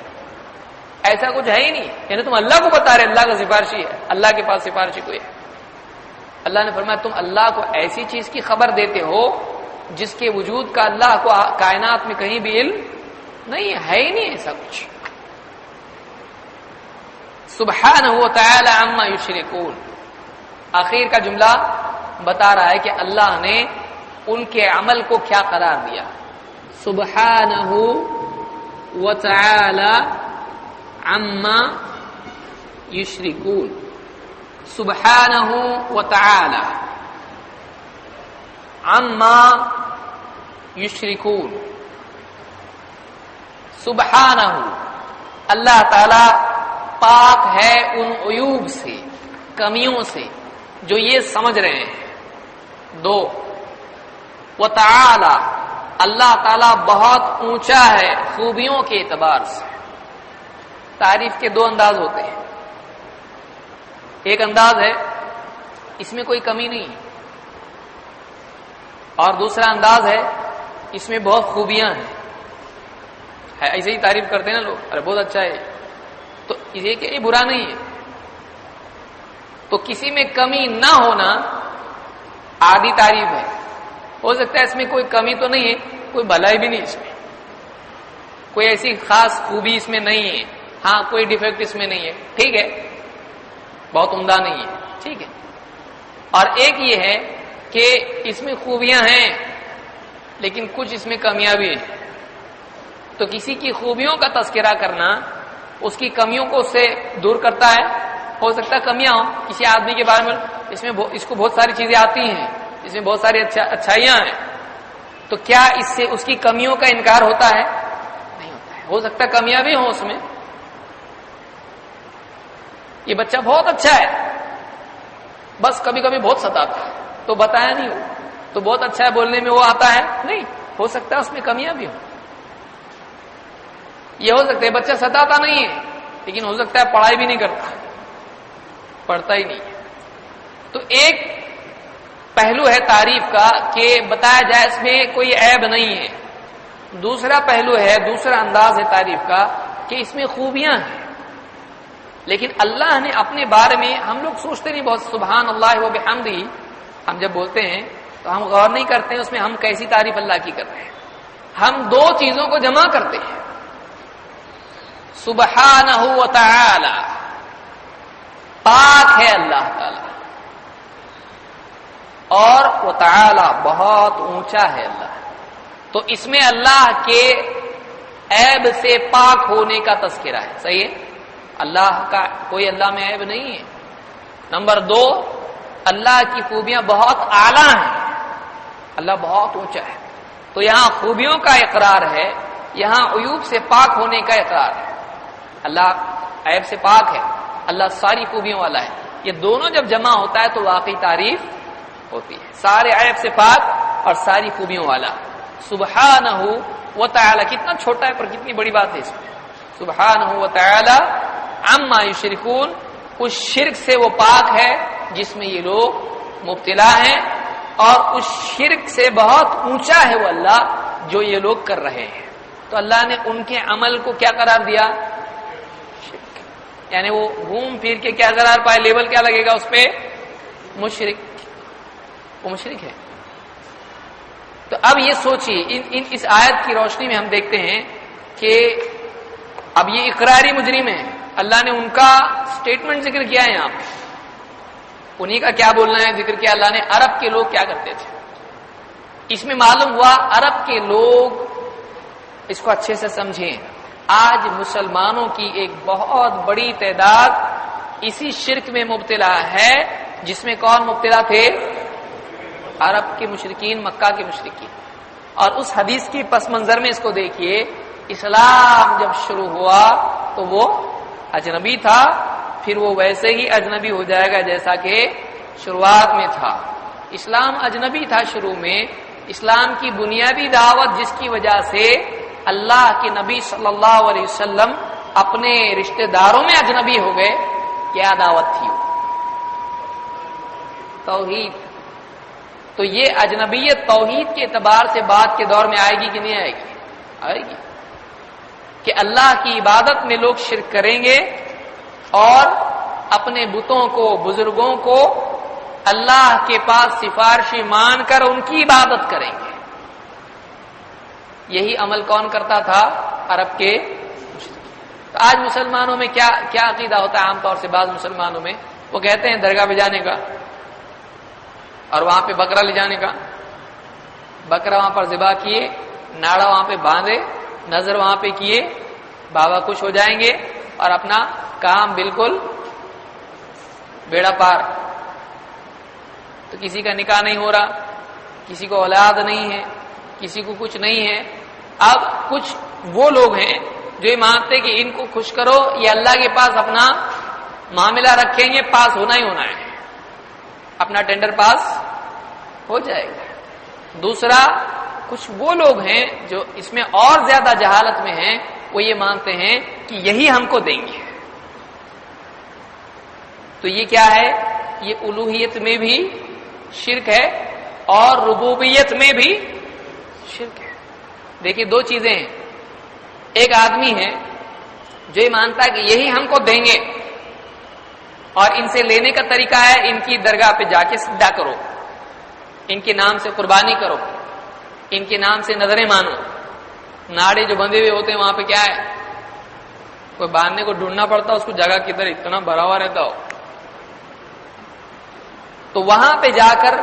ایسا کچھ ہے ہی نہیں، یعنی تم اللہ کو بتا رہے اللہ کا سفارشی ہے، اللہ کے پاس سفارشی کوئی ہے۔ اللہ نے فرمایا تم اللہ کو ایسی چیز کی خبر دیتے ہو جس کے وجود کا اللہ کو کائنات میں کہیں بھی علم نہیں ہے ہی نہیں ایسا کچھ۔ سبحانہ و تعالی عما یشرکون، آخر کا جملہ بتا رہا ہے کہ اللہ نے ان کے عمل کو کیا قرار دیا۔ سبحانہ و تعالی عما یشرکون، سبحانہ و تعالی عما یشرکون، سبحانہ اللہ تعالی پاک ہے ان عیوب سے، کمیوں سے جو یہ سمجھ رہے ہیں۔ دو، وتعالی اللہ تعالی بہت اونچا ہے خوبیوں کے اعتبار سے۔ تعریف کے دو انداز ہوتے ہیں، ایک انداز ہے اس میں کوئی کمی نہیں ہے، اور دوسرا انداز ہے اس میں بہت خوبیاں ہیں، ایسے ہی تعریف کرتے ہیں نا لوگ، ارے بہت اچھا ہے، تو یہ کہ یہ برا نہیں ہے۔ تو کسی میں کمی نہ ہونا آدھی تعریف ہے، ہو سکتا ہے اس میں کوئی کمی تو نہیں ہے، کوئی بھلائی بھی نہیں اس میں، کوئی ایسی خاص خوبی اس میں نہیں ہے، ہاں کوئی ڈیفیکٹ اس میں نہیں ہے، ٹھیک ہے، بہت عمدہ نہیں ہے، ٹھیک ہے۔ اور ایک یہ ہے کہ اس میں خوبیاں ہیں لیکن کچھ اس میں کمیاں بھی ہیں، تو کسی کی خوبیوں کا تذکرہ کرنا اس کی کمیوں کو اس سے دور کرتا ہے۔ ہو سکتا ہے کمیاں ہوں کسی آدمی کے بارے میں، اس کو بہت ساری چیزیں آتی ہیں، اس میں بہت ساری اچھائیاں ہیں، تو کیا اس سے اس کی کمیوں کا انکار ہوتا ہے؟ نہیں ہوتا ہے۔ ہو سکتا ہے کمیاں بھی ہوں اس میں، یہ بچہ بہت اچھا ہے بس کبھی کبھی بہت ستاتا ہے، تو بتایا نہیں ہو، تو بہت اچھا ہے بولنے میں وہ آتا ہے نہیں، ہو سکتا ہے اس میں کمیاں بھی ہوں۔ یہ ہو سکتا ہے بچہ ستاتا نہیں ہے لیکن ہو سکتا ہے پڑھائی بھی نہیں کرتا، پڑھتا ہی نہیں ہے۔ تو ایک پہلو ہے تعریف کا کہ بتایا جائے اس میں کوئی عیب نہیں ہے، دوسرا پہلو ہے، دوسرا انداز ہے تعریف کا کہ اس میں خوبیاں ہیں، لیکن اللہ نے اپنے بارے میں، ہم لوگ سوچتے نہیں بہت سبحان اللہ و بحمدہ، ہم جب بولتے ہیں تو ہم غور نہیں کرتے ہیں اس میں ہم کیسی تعریف اللہ کی کر رہے ہیں، ہم دو چیزوں کو جمع کرتے ہیں، سبحانہ و تعالی پاک ہے اللہ تعالی، اور وہ تعالی بہت اونچا ہے اللہ، تو اس میں اللہ کے عیب سے پاک ہونے کا تذکرہ ہے، صحیح ہے، اللہ کا کوئی اللہ میں عیب نہیں ہے۔ نمبر دو، اللہ کی خوبیاں بہت اعلیٰ ہیں، اللہ بہت اونچا ہے، تو یہاں خوبیوں کا اقرار ہے، یہاں عیوب سے پاک ہونے کا اقرار ہے، اللہ عیب سے پاک ہے، اللہ ساری خوبیوں والا ہے، یہ دونوں جب جمع ہوتا ہے تو واقعی تعریف ہوتی ہے، سارے عیب سے پاک اور ساری خوبیوں والا۔ سبحانہ و تعالی کتنا چھوٹا ہے پر کتنی بڑی بات ہے اس میں، سبحانہ و تعالی عما یشرکون، اس شرک سے وہ پاک ہے جس میں یہ لوگ مبتلا ہیں، اور اس شرک سے بہت اونچا ہے وہ اللہ جو یہ لوگ کر رہے ہیں، تو اللہ نے ان کے عمل کو کیا قرار دیا؟ شرک، یعنی وہ گھوم پھر کے کیا قرار پائے، لیبل کیا لگے گا اس پہ؟ مشرک، وہ مشرک ہے۔ تو اب یہ سوچیے اس آیت کی روشنی میں ہم دیکھتے ہیں کہ اب یہ اقراری مجرم ہے، اللہ نے ان کا سٹیٹمنٹ ذکر کیا ہے یہاں پہ، انہی کا کیا بولنا ہے ذکر کیا اللہ نے، عرب کے لوگ کیا کرتے تھے، اس میں معلوم ہوا عرب کے لوگ، اس کو اچھے سے سمجھیں، آج مسلمانوں کی ایک بہت بڑی تعداد اسی شرک میں مبتلا ہے جس میں کون مبتلا تھے؟ عرب کے مشرکین، مکہ کے مشرکین۔ اور اس حدیث کی پس منظر میں اس کو دیکھیے، اسلام جب شروع ہوا تو وہ اجنبی تھا، پھر وہ ویسے ہی اجنبی ہو جائے گا جیسا کہ شروعات میں تھا۔ اسلام اجنبی تھا شروع میں، اسلام کی بنیادی دعوت جس کی وجہ سے اللہ کے نبی صلی اللہ علیہ وسلم اپنے رشتہ داروں میں اجنبی ہو گئے، کیا دعوت تھی وہ؟ توحید۔ تو یہ اجنبیت توحید کے اعتبار سے بعد کے دور میں آئے گی کہ نہیں آئے گی؟ آئے گی، کہ اللہ کی عبادت میں لوگ شرک کریں گے اور اپنے بتوں کو، بزرگوں کو اللہ کے پاس سفارشی مان کر ان کی عبادت کریں گے۔ یہی عمل کون کرتا تھا؟ عرب کے مشرکین۔ تو آج مسلمانوں میں کیا عقیدہ ہوتا ہے عام طور سے؟ بعض مسلمانوں میں وہ کہتے ہیں درگاہ پہ جانے کا اور وہاں پہ بکرا لے جانے کا، بکرا وہاں پر ذبح کیے، ناڑا وہاں پہ باندھے، نظر وہاں پہ کیے، بابا خوش ہو جائیں گے اور اپنا کام بالکل بیڑا پار۔ تو کسی کا نکاح نہیں ہو رہا، کسی کو اولاد نہیں ہے، کسی کو کچھ نہیں ہے۔ اب کچھ وہ لوگ ہیں جو یہ مانتے کہ ان کو خوش کرو، یہ اللہ کے پاس اپنا معاملہ رکھیں گے، پاس ہونا ہی ہونا ہے، اپنا ٹینڈر پاس ہو جائے گا۔ دوسرا، کچھ وہ لوگ ہیں جو اس میں اور زیادہ جہالت میں ہیں، وہ یہ مانتے ہیں کہ یہی ہم کو دیں گے۔ تو یہ کیا ہے؟ یہ الوہیت میں بھی شرک ہے اور ربوبیت میں بھی شرک ہے۔ دیکھیے دو چیزیں ہیں، ایک آدمی ہے جو یہ مانتا ہے کہ یہی ہم کو دیں گے اور ان سے لینے کا طریقہ ہے ان کی درگاہ پہ جا کے سجدہ کرو، ان کے نام سے قربانی کرو، ان کے نام سے نظریں مانو۔ ناڑے جو بندھے ہوئے ہوتے ہیں وہاں پہ کیا ہے؟ کوئی باندھنے کو ڈھونڈنا پڑتا، اس کو جگہ کدھر اتنا بھرا ہوا رہتا ہو۔ تو وہاں پہ جا کر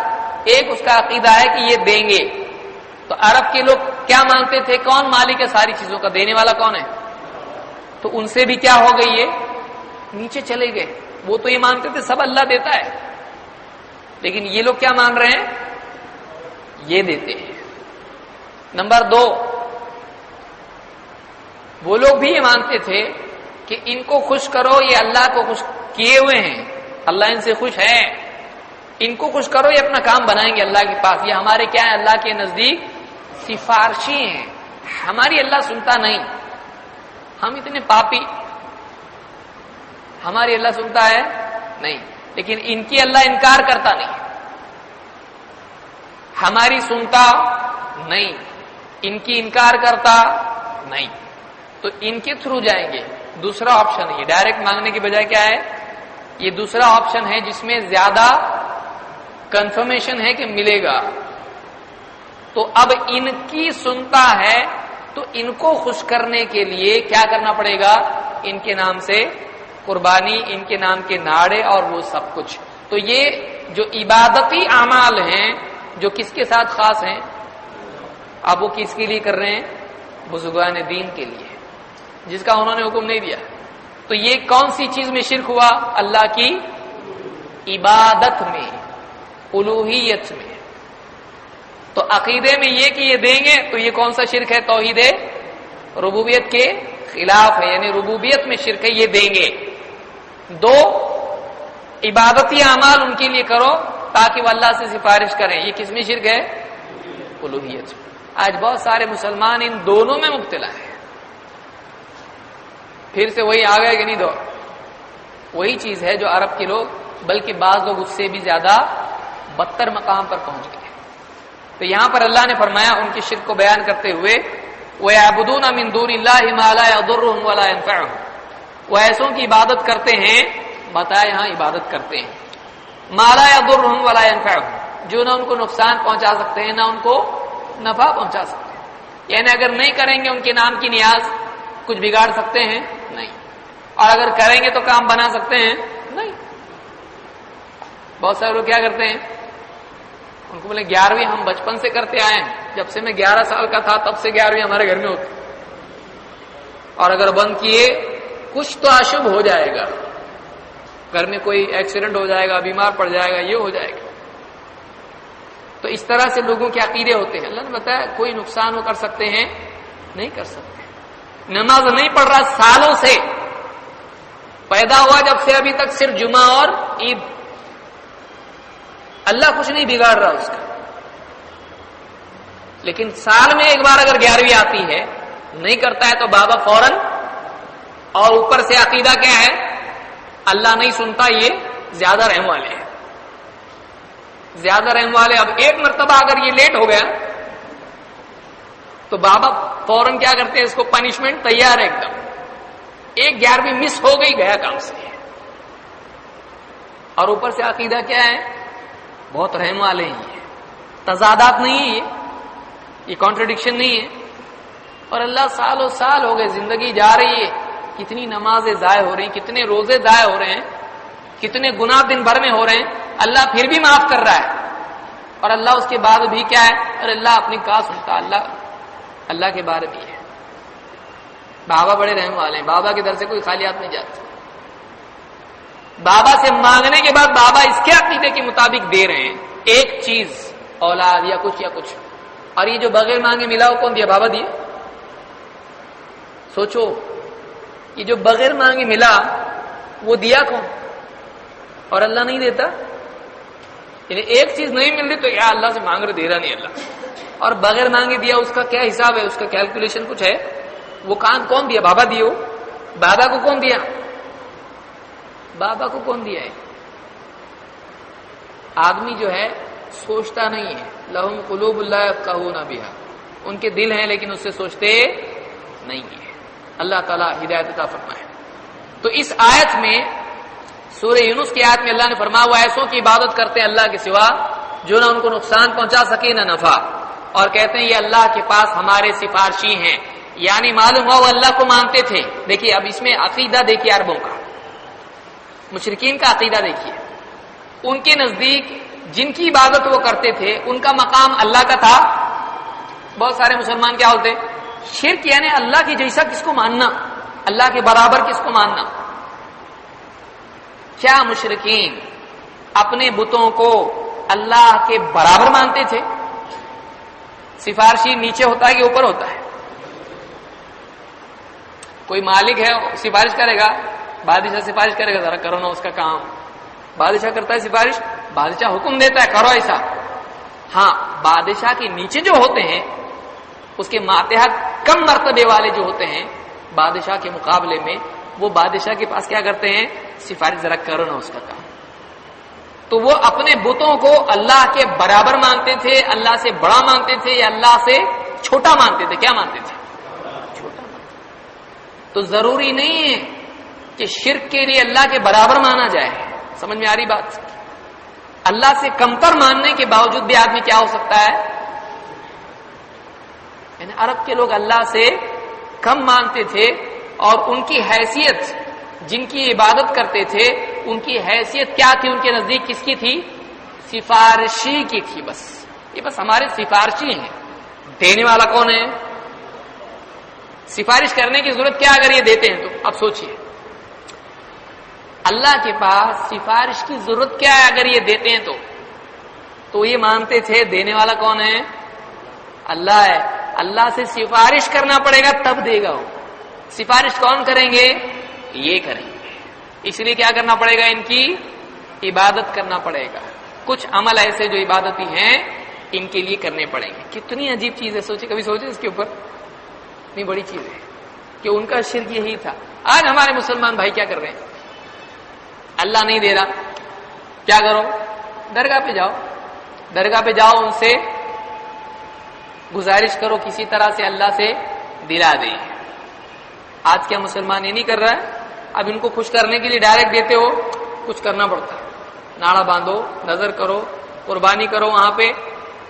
ایک اس کا عقیدہ ہے کہ یہ دیں گے۔ تو عرب کے لوگ کیا مانتے تھے؟ کون مالک ہے ساری چیزوں کا؟ دینے والا کون ہے؟ تو ان سے بھی کیا ہو گئی؟ یہ نیچے چلے گئے۔ وہ تو یہ مانتے تھے سب اللہ دیتا ہے، لیکن یہ لوگ کیا مان رہے ہیں؟ یہ دیتے ہیں۔ نمبر دو، وہ لوگ بھی یہ مانتے تھے کہ ان کو خوش کرو، یہ اللہ کو خوش کیے ہوئے ہیں، اللہ ان سے خوش ہے، ان کو خوش کرو، یہ اپنا کام بنائیں گے اللہ کے پاس، یہ ہمارے کیا ہے؟ اللہ کے نزدیک سفارشی ہیں، ہماری اللہ سنتا نہیں، ہم اتنے پاپی، ہماری اللہ سنتا ہے نہیں، لیکن ان کی اللہ انکار کرتا نہیں، ہماری سنتا نہیں، ان کی انکار کرتا نہیں، تو ان کے تھرو جائیں گے۔ دوسرا آپشن ہے، ڈائریکٹ مانگنے کی بجائے کیا ہے؟ یہ دوسرا آپشن ہے جس میں زیادہ کنفرمیشن ہے کہ ملے گا۔ تو اب ان کی سنتا ہے تو ان کو خوش کرنے کے لیے کیا کرنا پڑے گا؟ ان کے نام سے قربانی، ان کے نام کے ناڑے اور وہ سب کچھ۔ تو یہ جو عبادتی اعمال ہیں جو کس کے ساتھ خاص ہیں؟ اب وہ کس کے لیے کر رہے ہیں؟ بزرگان دین کے لیے، جس کا انہوں نے حکم نہیں دیا۔ تو یہ کون سی چیز میں شرک ہوا؟ اللہ کی عبادت میں، الوہیت میں۔ تو عقیدے میں یہ کہ یہ دیں گے، تو یہ کون سا شرک ہے؟ توحید ربوبیت کے خلاف ہے، یعنی ربوبیت میں شرک ہے، یہ دیں گے۔ دو، عبادتی اعمال ان کے لیے کرو تاکہ وہ اللہ سے سفارش کریں، یہ کس میں شرک ہے؟ الوہیت۔ آج بہت سارے مسلمان ان دونوں میں مبتلا ہیں۔ پھر سے وہی آ گئے کہ نہیں؟ دور وہی چیز ہے جو عرب کے لوگ، بلکہ بعض لوگ اس سے بھی زیادہ بدتر مقام پر پہنچ گئے۔ تو یہاں پر اللہ نے فرمایا ان کی شرک کو بیان کرتے ہوئے، وَيَعْبُدُونَ مِن دُونِ اللَّهِ مَا لَا يَضُرُّهُمْ وَلَا يَنفَعُهُمْ، وہ ایسوں کی عبادت کرتے ہیں، بتایا یہاں عبادت کرتے ہیں، مَا لَا يَضُرُّهُمْ وَلَا يَنفَعُهُمْ، جو نہ ان کو نقصان پہنچا سکتے ہیں نہ ان کو نفع پہنچا سکتے ہیں، یعنی اگر نہیں کریں گے ان کے نام کی نیاز کچھ بگاڑ سکتے ہیں؟ نہیں، اور اگر کریں گے تو کام بنا سکتے ہیں؟ نہیں۔ بہت سارے لوگ کیا کرتے ہیں؟ ان کو بولے 11ویں ہم بچپن سے کرتے آئے ہیں، جب سے میں 11 سال کا تھا تب سے 11ویں ہمارے گھر میں ہوتی، اور اگر بند کیے کچھ تو اشبھ ہو جائے گا، گھر میں کوئی ایکسیڈنٹ ہو جائے گا، بیمار پڑ جائے گا، یہ ہو جائے گا۔ تو اس طرح سے لوگوں کے عقیدے ہوتے ہیں۔ اللہ نے بتایا کوئی نقصان وہ کر سکتے ہیں؟ نہیں کر سکتے۔ نماز نہیں پڑھ رہا سالوں سے، پیدا ہوا جب سے ابھی تک صرف جمعہ اور عید، اللہ کچھ نہیں بگاڑ رہا اس کا، لیکن سال میں ایک بار اگر 11ویں آتی ہے نہیں کرتا ہے تو بابا فوراً، اور اوپر سے عقیدہ کیا ہے؟ اللہ نہیں سنتا، یہ زیادہ رحم والے ہیں، زیادہ رحم والے۔ اب ایک مرتبہ اگر یہ لیٹ ہو گیا تو بابا فوراً کیا کرتے ہیں؟ اس کو پنشمنٹ تیار ہے ایک دم، ایک 11ویں مس ہو گئی، گیا کام سے۔ اور اوپر سے عقیدہ کیا ہے؟ بہت رحم والے ہیں، یہ تضادات نہیں ہے، یہ کانٹرڈکشن نہیں ہے۔ اور اللہ سالوں سال ہو گئے، زندگی جا رہی ہے، کتنی نمازیں ضائع ہو رہی ہیں، کتنے روزے ضائع ہو رہے ہیں، کتنے گناہ دن بھر میں ہو رہے ہیں، اللہ پھر بھی معاف کر رہا ہے۔ اور اللہ اس کے بعد بھی کیا ہے؟ اور اللہ اپنی کہا سنتا، اللہ کے بارے بھی ہے۔ بابا بڑے رحم والے ہیں، بابا کے در سے کوئی خالی ہاتھ نہیں جاتا۔ بابا سے مانگنے کے بعد بابا اس کے عقیدے کے مطابق دے رہے ہیں، ایک چیز، اولاد یا کچھ، اور یہ جو بغیر مانگے ملا وہ کون دیا؟ بابا دیے۔ سوچو، یہ جو بغیر مانگے ملا وہ دیا کون؟ اور اللہ نہیں دیتا؟ یعنی ایک چیز نہیں مل رہی تو یا اللہ سے مانگ رہے، دے رہا نہیں اللہ، اور بغیر مانگے دیا، اس کا کیا حساب ہے؟ اس کا کیلکولیشن کچھ ہے؟ وہ کان کون دیا؟ بابا دیو۔ بابا کو کون دیا؟ بابا کو کون دیا ہے؟ آدمی جو ہے سوچتا نہیں ہے، لہم قلوب لا یفقہون بہا، ان کے دل ہیں لیکن اس سے سوچتے نہیں ہے۔ اللہ تعالی ہدایت عطا فرمائے۔ تو اس آیت میں، سورہ یونس کی آیت میں اللہ نے فرمایا وہ ایسوں کی عبادت کرتے ہیں اللہ کے سوا جو نہ ان کو نقصان پہنچا سکے نہ نفع، اور کہتے ہیں یہ اللہ کے پاس ہمارے سفارشی ہیں، یعنی معلوم ہوا وہ اللہ کو مانتے تھے۔ دیکھیے اب اس میں عقیدہ دیکھیے عربوں کا، مشرکین کا عقیدہ دیکھیے، ان کے نزدیک جن کی عبادت وہ کرتے تھے ان کا مقام اللہ کا تھا۔ بہت سارے مسلمان کیا ہوتے؟ شرک یعنی اللہ کی جیسا کس کو ماننا، اللہ کے برابر کس کو ماننا۔ کیا مشرکین اپنے بتوں کو اللہ کے برابر مانتے تھے؟ سفارشی نیچے ہوتا ہے کہ اوپر ہوتا ہے؟ کوئی مالک ہے سفارش کرے گا، بادشاہ سفارش کرے گا، ذرا کرو نا اس کا کام، بادشاہ کرتا ہے سفارش، بادشاہ حکم دیتا ہے کرو ایسا۔ ہاں بادشاہ کے نیچے جو ہوتے ہیں، اس کے ماتحت کم مرتبے والے جو ہوتے ہیں بادشاہ کے مقابلے میں، وہ بادشاہ کے پاس کیا کرتے ہیں؟ سفارش، ذرا کرو نا اس کا کام۔ تو وہ اپنے بتوں کو اللہ کے برابر مانتے تھے، اللہ سے بڑا مانتے تھے، یا اللہ سے چھوٹا مانتے تھے؟ کیا مانتے تھے؟ چھوٹا مانتے تھے۔ تو ضروری نہیں ہے کہ شرک کے لیے اللہ کے برابر مانا جائے، سمجھ میں آ رہی بات؟ اللہ سے کمتر ماننے کے باوجود بھی آدمی کیا ہو سکتا ہے؟ یعنی عرب کے لوگ اللہ سے کم مانتے تھے، اور ان کی حیثیت، جن کی عبادت کرتے تھے ان کی حیثیت کیا تھی؟ ان کے نزدیک کس کی تھی؟ سفارشی کی تھی۔ بس یہ بس ہمارے سفارشی ہیں، دینے والا کون ہے؟ سفارش کرنے کی ضرورت کیا اگر یہ دیتے ہیں تو؟ اب سوچئے، اللہ کے پاس سفارش کی ضرورت کیا ہے اگر یہ دیتے ہیں تو یہ مانتے تھے دینے والا کون ہے؟ اللہ ہے۔ اللہ سے سفارش کرنا پڑے گا تب دے گا وہ۔ سفارش کون کریں گے؟ یہ کریں گے۔ اس لیے کیا کرنا پڑے گا؟ ان کی عبادت کرنا پڑے گا۔ کچھ عمل ایسے جو عبادتی ہیں ان کے لیے کرنے پڑیں گے۔ کتنی عجیب چیز ہے، سوچے، کبھی سوچے اس کے اوپر؟ اتنی بڑی چیز ہے کہ ان کا شرک یہی تھا۔ آج ہمارے مسلمان بھائی کیا کر رہے ہیں؟ اللہ نہیں دے رہا، کیا کرو؟ درگاہ پہ جاؤ، درگاہ پہ جاؤ، ان سے گزارش کرو کسی طرح سے اللہ سے دلا دے۔ آج کیا مسلمان یہ نہیں کر رہا ہے؟ اب ان کو خوش کرنے کے لیے ڈائریکٹ دیتے ہو، کچھ کرنا پڑتا ہے، ناڑا باندھو، نظر کرو، قربانی کرو، وہاں پہ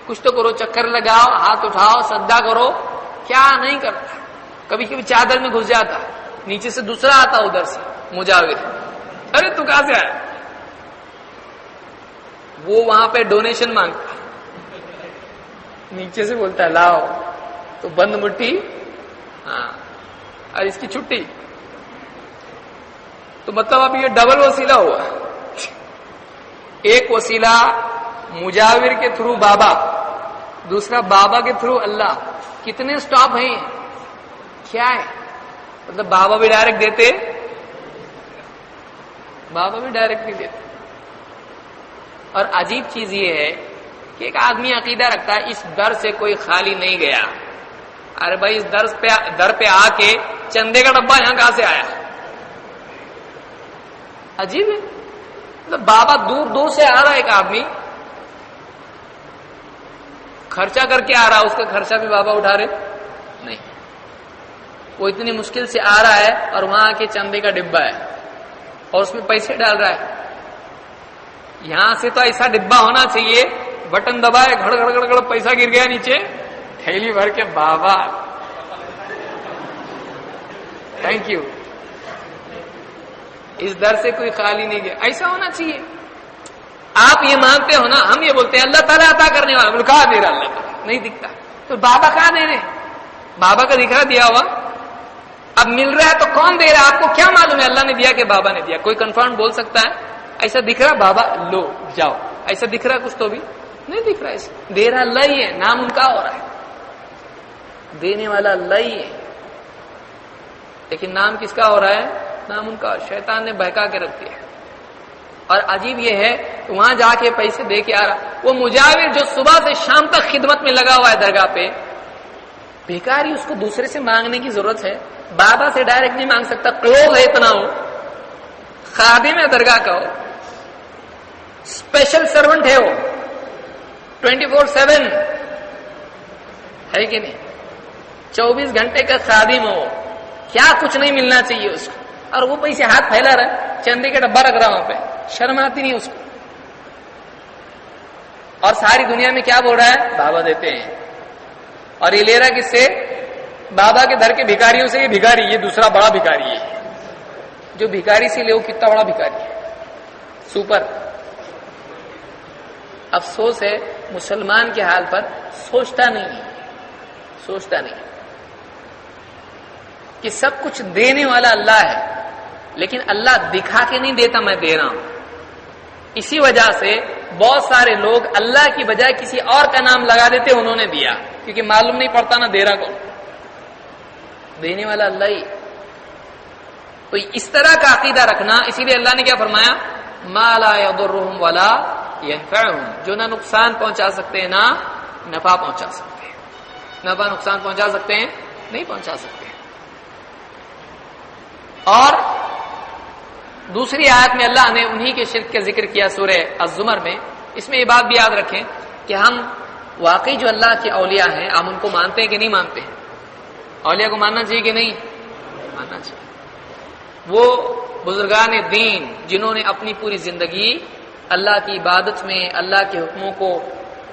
کچھ تو کرو، چکر لگاؤ، ہاتھ اٹھاؤ، سجدہ کرو، کیا نہیں کرتا۔ کبھی کبھی چادر میں گھس جاتا، نیچے سے دوسرا آتا ادھر سے مجاور، ارے تو کہاں سے آیا؟ وہ وہاں پہ ڈونیشن مانگتا، نیچے سے بولتا ہے لاؤ، تو بند مٹھی، ہاں، اور اس کی چھٹی، تو مطلب اب یہ ڈبل وسیلہ ہوا، ایک وسیلہ مجاور کے تھرو بابا، دوسرا بابا کے تھرو اللہ۔ کتنے سٹاپ ہیں؟ کیا ہے مطلب؟ بابا بھی ڈائریکٹ دیتے، بابا بھی ڈائریکٹ نہیں دیتے. اور عجیب چیز یہ ہے کہ ایک آدمی عقیدہ رکھتا ہے اس در سے کوئی خالی نہیں گیا. ارے بھائی اس در پہ آ کے چندے کا ڈبہ یہاں کہاں سے آیا؟ عجیب ہے. مطلب بابا دور دور سے آ رہا ہے، ایک آدمی خرچہ کر کے آ رہا، اس کا خرچہ بھی بابا اٹھا رہے نہیں. وہ اتنی مشکل سے آ رہا ہے اور وہاں آ کے چندے کا ڈبہ ہے اور اس میں پیسے ڈال رہا ہے. یہاں سے تو ایسا ڈبہ ہونا چاہیے، بٹن دبائے گھڑ گھڑ گھڑ گھڑ پیسہ گر گیا نیچے، تھیلی بھر کے بابا تھینک یو. اس در سے کوئی خالی نہیں گیا. ایسا ہونا چاہیے. آپ یہ مانتے ہو نا، ہم یہ بولتے ہیں اللہ تعالیٰ عطا کرنے والا، بول کہاں دے رہا اللہ تعالیٰ؟ نہیں دکھتا. تو بابا کہاں دے رہے؟ بابا کا دکھ رہا دیا ہوا. اب مل رہا ہے تو کون دے رہا ہے؟ آپ کو کیا معلوم ہے اللہ نے دیا کہ بابا نے دیا؟ کوئی کنفرم بول سکتا ہے ایسا دکھ رہا بابا لو جاؤ؟ ایسا دکھ رہا کچھ تو بھی نہیں دکھ رہا. ایسا دے رہا اللہ ہی ہے، نام ان کا ہو رہا ہے، دینے والا اللہ ہی ہے، لیکن نام کس کا ہو رہا ہے؟ نام ان کا. شیطان نے بہکا کے رکھ دیا. اور عجیب یہ ہے کہ وہاں جا کے پیسے دے کے آ رہا، وہ مجاور جو صبح سے شام تک خدمت میں لگا ہوا ہے درگاہ پہ، بھیکاری، اس کو دوسرے سے مانگنے کی ضرورت ہے؟ بابا سے ڈائریکٹ نہیں مانگ سکتا. کلوز ہے اتنا، ہو خادم ہے درگاہ کا، ہو اسپیشل سرونٹ ہے، وہ 24/7 ہے کہ نہیں؟ 24 گھنٹے کا خادم ہو. کیا کچھ نہیں ملنا چاہیے اس کو، اور وہ پیسے ہاتھ پھیلا رہا ہے، چندے کا ڈبہ رکھ رہا وہاں پہ، شرم آتی نہیں اس کو. اور ساری دنیا میں کیا بول رہا ہے؟ بابا دیتے ہیں. اور یہ لے رہا کس سے؟ بابا کے در کے بھکاریوں سے. یہ بھکاری، یہ دوسرا بڑا بھکاری ہے. جو بھکاری سے لے وہ کتنا بڑا بھکاری ہے، سپر. افسوس ہے مسلمان کے حال پر، سوچتا نہیں کہ سب کچھ دینے والا اللہ ہے، لیکن اللہ دکھا کے نہیں دیتا میں دے رہا ہوں. اسی وجہ سے بہت سارے لوگ اللہ کی بجائے کسی اور کا نام لگا دیتے انہوں نے دیا، کیونکہ معلوم نہیں پڑتا نا دے رہا کون، دینے والا اللہ ہی. تو اس طرح کا عقیدہ رکھنا، اسی لیے اللہ نے کیا فرمایا؟ ما لا يضرهم ولا ينفعهم، جو نہ نقصان پہنچا سکتے ہیں نہ نفع پہنچا سکتے ہیں. نفع نقصان پہنچا سکتے ہیں؟ نہیں پہنچا سکتے. اور دوسری آیت میں اللہ نے انہی کے شرک کا ذکر کیا سورہ الزمر میں. اس میں یہ بات بھی یاد رکھیں کہ ہم واقعی جو اللہ کے اولیاء ہیں ہم ان کو مانتے ہیں کہ نہیں مانتے ہیں؟ اولیاء کو ماننا چاہیے کہ نہیں ماننا چاہیے؟ وہ بزرگان دین جنہوں نے اپنی پوری زندگی اللہ کی عبادت میں، اللہ کے حکموں کو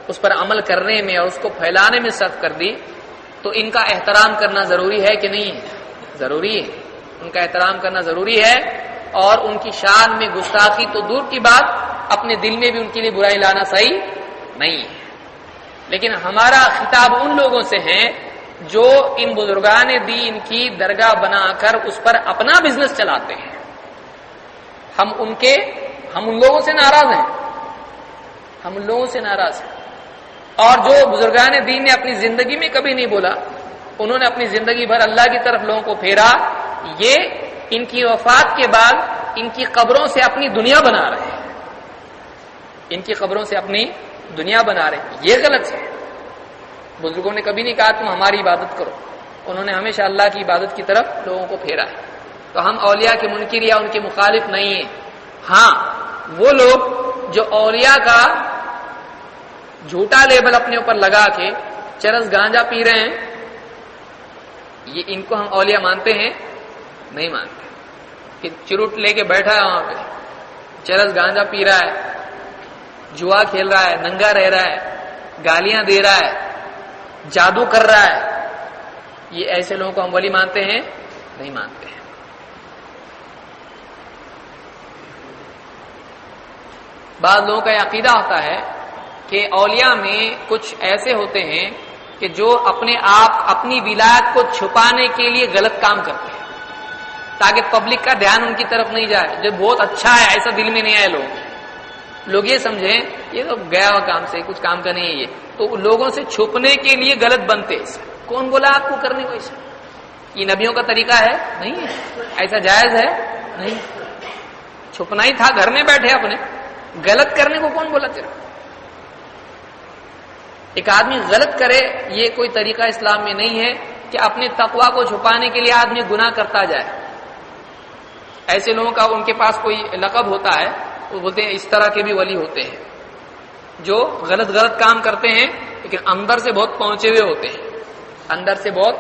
اس پر عمل کرنے میں اور اس کو پھیلانے میں صرف کر دی، تو ان کا احترام کرنا ضروری ہے کہ نہیں ہے؟ ضروری ہے. ان کا احترام کرنا ضروری ہے. اور ان کی شان میں گستاخی تو دور کی بات، اپنے دل میں بھی ان کے لیے برائی لانا صحیح نہیں ہے. لیکن ہمارا خطاب ان لوگوں سے ہے جو ان بزرگان دین کی درگاہ بنا کر اس پر اپنا بزنس چلاتے ہیں. ہم ان لوگوں سے ناراض ہیں، ہم ان لوگوں سے ناراض ہیں. اور جو بزرگان دین نے اپنی زندگی میں کبھی نہیں بولا، انہوں نے اپنی زندگی بھر اللہ کی طرف لوگوں کو پھیرا، یہ ان کی وفات کے بعد ان کی قبروں سے اپنی دنیا بنا رہے ہیں. ان کی قبروں سے اپنی دنیا بنا رہے ہیں. یہ غلط ہے. بزرگوں نے کبھی نہیں کہا تم ہماری عبادت کرو، انہوں نے ہمیشہ اللہ کی عبادت کی طرف لوگوں کو پھیرا ہے. تو ہم اولیاء کے منکر یا ان کے مخالف نہیں ہیں. ہاں وہ لوگ جو اولیاء کا جھوٹا لیبل اپنے اوپر لگا کے چرس گانجا پی رہے ہیں، یہ ان کو ہم اولیاء مانتے ہیں؟ نہیں مانتے. کہ چروٹ لے کے بیٹھا ہے وہاں پہ، چرس گانجا پی رہا ہے، جوا کھیل رہا ہے، ننگا رہ رہا ہے، گالیاں دے رہا ہے، جادو کر رہا ہے، یہ ایسے لوگوں کو ہم ولی مانتے ہیں؟ نہیں مانتے ہیں. بعض لوگوں کا یہ عقیدہ ہوتا ہے کہ اولیاء میں کچھ ایسے ہوتے ہیں کہ جو اپنے آپ اپنی ولایت کو چھپانے کے لیے غلط کام کرتے ہیں تاکہ پبلک کا دھیان ان کی طرف نہیں جائے. جو بہت اچھا ہے ایسا دل میں نہیں آئے لوگ یہ سمجھیں یہ تو گیا ہوا کام سے کچھ کام کا نہیں ہے، یہ تو لوگوں سے چھپنے کے لیے غلط بنتے. کون بولا آپ کو کرنے کو ایسا؟ یہ نبیوں کا طریقہ ہے؟ نہیں ہے. ایسا جائز ہے؟ نہیں. چھپنا ہی تھا، گھر میں بیٹھے اپنے، غلط کرنے کو کون بولا تیرا؟ ایک آدمی غلط کرے یہ کوئی طریقہ اسلام میں نہیں ہے کہ اپنے تقوی کو چھپانے کے لیے آدمی گناہ کرتا جائے۔ ایسے لوگوں کا ان کے پاس کوئی لقب ہوتا ہے، وہ بولتے ہیں اس طرح کے بھی ولی ہوتے ہیں جو غلط کام کرتے ہیں لیکن اندر سے بہت پہنچے ہوئے ہوتے ہیں، اندر سے بہت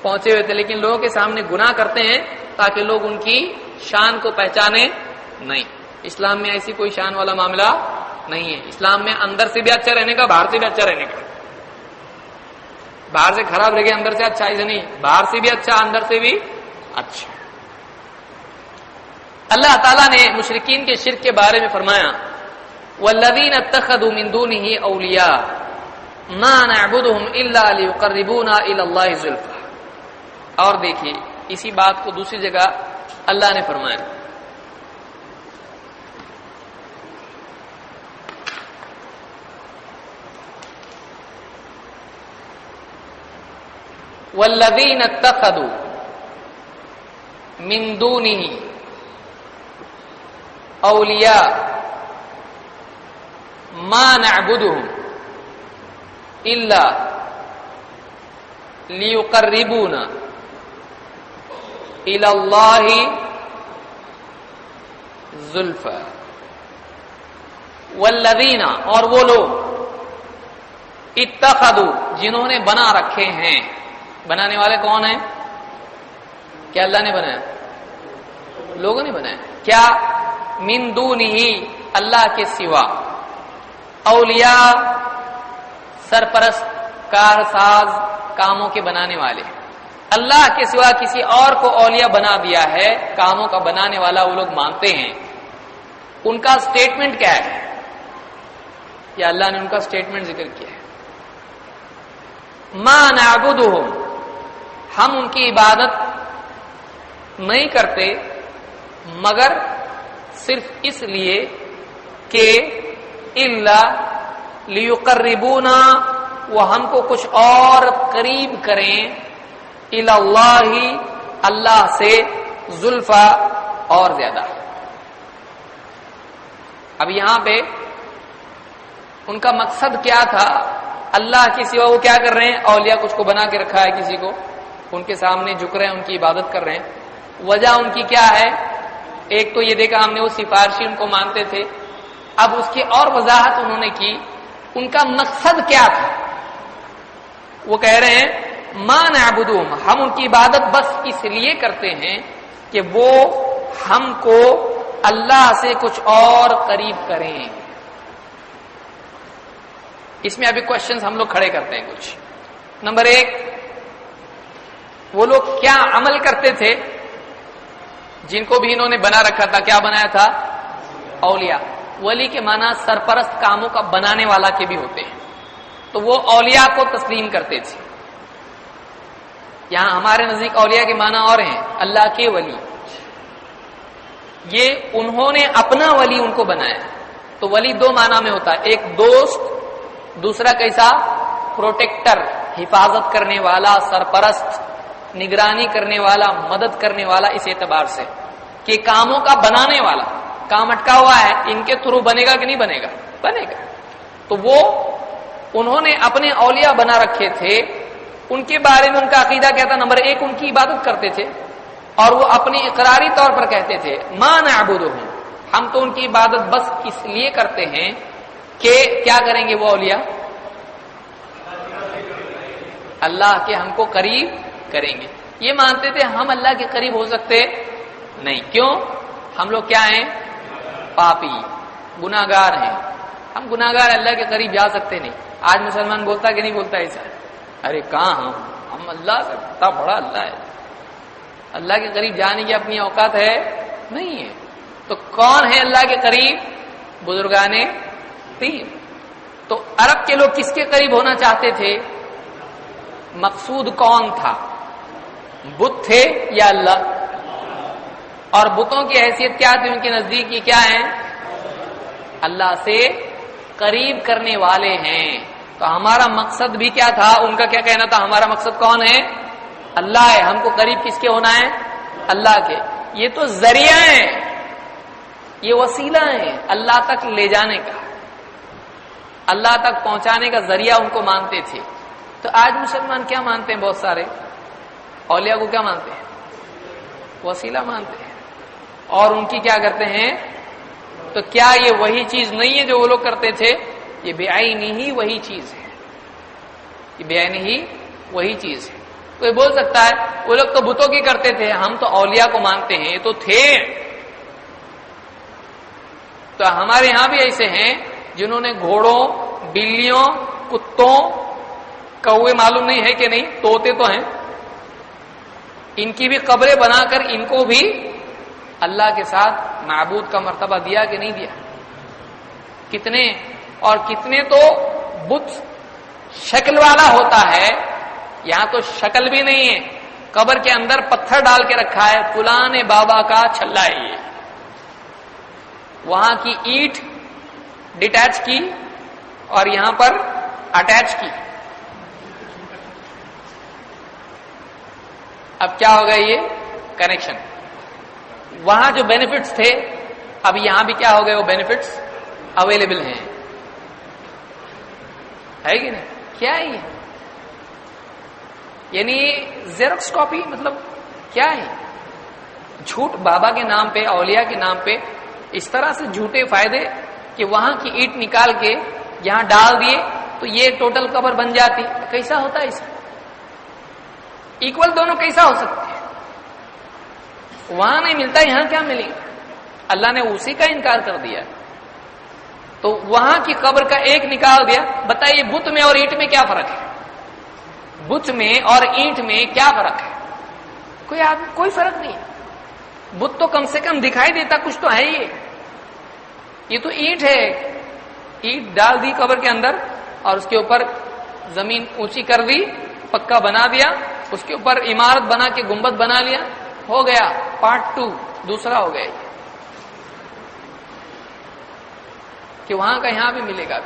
پہنچے ہوئے تھے، لیکن لوگوں کے سامنے گناہ کرتے ہیں تاکہ لوگ ان کی شان کو پہچانے نہیں۔ اسلام میں ایسی کوئی شان والا معاملہ نہیں ہے۔ اسلام میں اندر سے بھی اچھا رہنے کا، باہر سے بھی اچھا رہنے کا۔ باہر سے خراب رہ گیا، اندر سے اچھا ایسا نہیں، باہر سے بھی اچھا، اندر سے بھی اچھا۔ اللہ تعالیٰ نے مشرکین کے شرک کے بارے میں فرمایا وَالَّذِينَ اتَّخَذُوا مِن دُونِهِ أَوْلِيَاءَ مَا نَعْبُدُهُمْ إِلَّا لِيُقَرِّبُونَا إِلَى اللَّهِ زُلْفَىٰ۔ اور دیکھیے اسی بات کو دوسری جگہ اللہ نے فرمایا وَالَّذِينَ اتَّخَذُوا مِن دُونِهِ أَوْلِيَاءَ مَا نَعْبُدُهُمْ إِلَّا لِيُقَرِّبُونَا إِلَى اللَّهِ زُلْفَىٰ۔ وَالَّذِينَ اور وہ لوگ اتخذوا جنہوں نے بنا رکھے ہیں، بنانے والے کون ہیں؟ کیا اللہ نے بنایا؟ لوگوں نے بنایا۔ کیا؟ من دونہ اللہ کے سوا، اولیاء سرپرست، کارساز، کاموں کے بنانے والے، اللہ کے سوا کسی اور کو اولیاء بنا دیا ہے، کاموں کا بنانے والا وہ لوگ مانتے ہیں۔ ان کا سٹیٹمنٹ کیا ہے؟ یا اللہ نے ان کا سٹیٹمنٹ ذکر کیا ہے، ما نعبدہم، ہم ان کی عبادت نہیں کرتے مگر صرف اس لیے کہ الا لیقربونا، وہ ہم کو کچھ اور قریب کریں، الی اللہ، اللہ سے، زلفا، اور زیادہ۔ اب یہاں پہ ان کا مقصد کیا تھا؟ اللہ کے سوا وہ کیا کر رہے ہیں؟ اولیاء کچھ کو بنا کے رکھا ہے، کسی کو ان کے سامنے جھک رہے ہیں، ان کی عبادت کر رہے ہیں۔ وجہ ان کی کیا ہے؟ ایک تو یہ دیکھا ہم نے وہ سفارشی ان کو مانتے تھے، اب اس کی اور وضاحت انہوں نے کی، ان کا مقصد کیا تھا؟ وہ کہہ رہے ہیں ما نعبدہم، ہم ان کی عبادت بس اس لیے کرتے ہیں کہ وہ ہم کو اللہ سے کچھ اور قریب کریں۔ اس میں ابھی کوشچنز ہم لوگ کھڑے کرتے ہیں کچھ۔ نمبر ایک، وہ لوگ کیا عمل کرتے تھے جن کو بھی انہوں نے بنا رکھا تھا؟ کیا بنایا تھا؟ اولیاء۔ ولی کے معنی سرپرست، کاموں کا بنانے والا کے بھی ہوتے ہیں، تو وہ اولیاء کو تسلیم کرتے تھے۔ یہاں ہمارے نزدیک اولیاء کے معنی اور ہیں، اللہ کے ولی۔ یہ انہوں نے اپنا ولی ان کو بنایا۔ تو ولی دو معنی میں ہوتا ہے، ایک دوست، دوسرا کیسا؟ پروٹیکٹر، حفاظت کرنے والا، سرپرست، نگرانی کرنے والا، مدد کرنے والا، اس اعتبار سے کہ کاموں کا بنانے والا۔ کام اٹکا ہوا ہے، ان کے تھرو بنے گا کہ نہیں بنے گا؟ بنے گا۔ تو وہ انہوں نے اپنے اولیاء بنا رکھے تھے۔ ان کے بارے میں ان کا عقیدہ کیا تھا؟ نمبر ایک، ان کی عبادت کرتے تھے، اور وہ اپنی اقراری طور پر کہتے تھے ما نعبدہم، ہم تو ان کی عبادت بس اس لیے کرتے ہیں کہ کیا کریں گے وہ اولیاء؟ اللہ کے ہم کو قریب کریں گے۔ یہ مانتے تھے ہم اللہ کے قریب ہو سکتے نہیں، کیوں؟ ہم لوگ کیا ہیں؟ پاپی، گناہگار ہیں، ہم گناہگار اللہ کے قریب جا سکتے نہیں۔ آج مسلمان بولتا کہ نہیں بولتا ایسا؟ ارے کہاں ہم اللہ سے اتنا بڑا اللہ ہے، اللہ کے قریب جانے کی اپنی اوقات ہے نہیں ہے۔ تو کون ہے اللہ کے قریب؟ بزرگان دین۔ تو عرب کے لوگ کس کے قریب ہونا چاہتے تھے؟ مقصود کون تھا؟ بت تھے یا اللہ؟ اور بتوں کی حیثیت کیا تھی ان کے نزدیک؟ یہ کیا ہیں؟ اللہ سے قریب کرنے والے ہیں۔ تو ہمارا مقصد بھی کیا تھا؟ ان کا کیا کہنا تھا؟ ہمارا مقصد کون ہے؟ اللہ ہے، ہم کو قریب کس کے ہونا ہے؟ اللہ کے۔ یہ تو ذریعہ ہیں، یہ وسیلہ ہے اللہ تک لے جانے کا، اللہ تک پہنچانے کا ذریعہ ان کو مانتے تھے. تو آج مسلمان کیا مانتے ہیں؟ بہت سارے اولیاء کو کیا مانتے ہیں؟ وسیلہ مانتے ہیں. اور ان کی کیا کرتے ہیں؟ تو کیا یہ وہی چیز نہیں ہے جو وہ لوگ کرتے تھے؟ یہ بعین ہی وہی چیز ہے، یہ بعین ہی وہی چیز ہے. کوئی بول سکتا ہے وہ لوگ تو بتوں کی کرتے تھے، ہم تو اولیاء کو مانتے ہیں. یہ تو تھے. تو ہمارے یہاں بھی ایسے ہیں جنہوں نے گھوڑوں، بلیوں، کتوں، کوے معلوم نہیں ہے کہ نہیں، طوطے تو ہیں، ان کی بھی قبریں بنا کر ان کو بھی اللہ کے ساتھ معبود کا مرتبہ دیا کہ نہیں دیا؟ کتنے اور کتنے تو بت شکل والا ہوتا ہے، یہاں تو شکل بھی نہیں ہے، قبر کے اندر پتھر ڈال کے رکھا ہے، فلاں بابا کا چھلا ہے یہ، وہاں کی اینٹ ڈیٹیچ کی اور یہاں پر اٹیچ کی. اب کیا ہوگا یہ کنیکشن؟ وہاں جو بینیفٹس تھے اب یہاں بھی کیا ہو گئے؟ وہ بینیفٹس اویلیبل ہیں، ہے کہ نہیں؟ کیا ہے یہ؟ یعنی زیروکس کاپی، مطلب کیا ہے؟ جھوٹ بابا کے نام پہ، اولیاء کے نام پہ اس طرح سے جھوٹے فائدے کہ وہاں کی اینٹ نکال کے یہاں ڈال دیے تو یہ ٹوٹل قبر بن جاتی. کیسا ہوتا ہے اسے؟ ایکول دونوں کیسا ہو سکتے ہیں؟ وہاں نہیں ملتا، یہاں کیا ملے گا؟ اللہ نے اسی کا انکار کر دیا. تو وہاں کی قبر کا ایک نکال دیا. بتائیے بت میں اور اینٹ میں کیا فرق ہے؟ بت میں اور اینٹ میں کیا فرق ہے؟ کوئی فرق نہیں. بت تو کم سے کم دکھائی دیتا کچھ تو ہے. یہ تو اینٹ ہے، اینٹ ڈال دی قبر کے اندر اور اس کے اوپر زمین اونچی کر دی، پکا بنا دیا، اس کے اوپر عمارت بنا کے گنبد بنا لیا، ہو گیا. پارٹ 2 دوسرا ہو گیا کہ وہاں کا یہاں بھی ملے گا.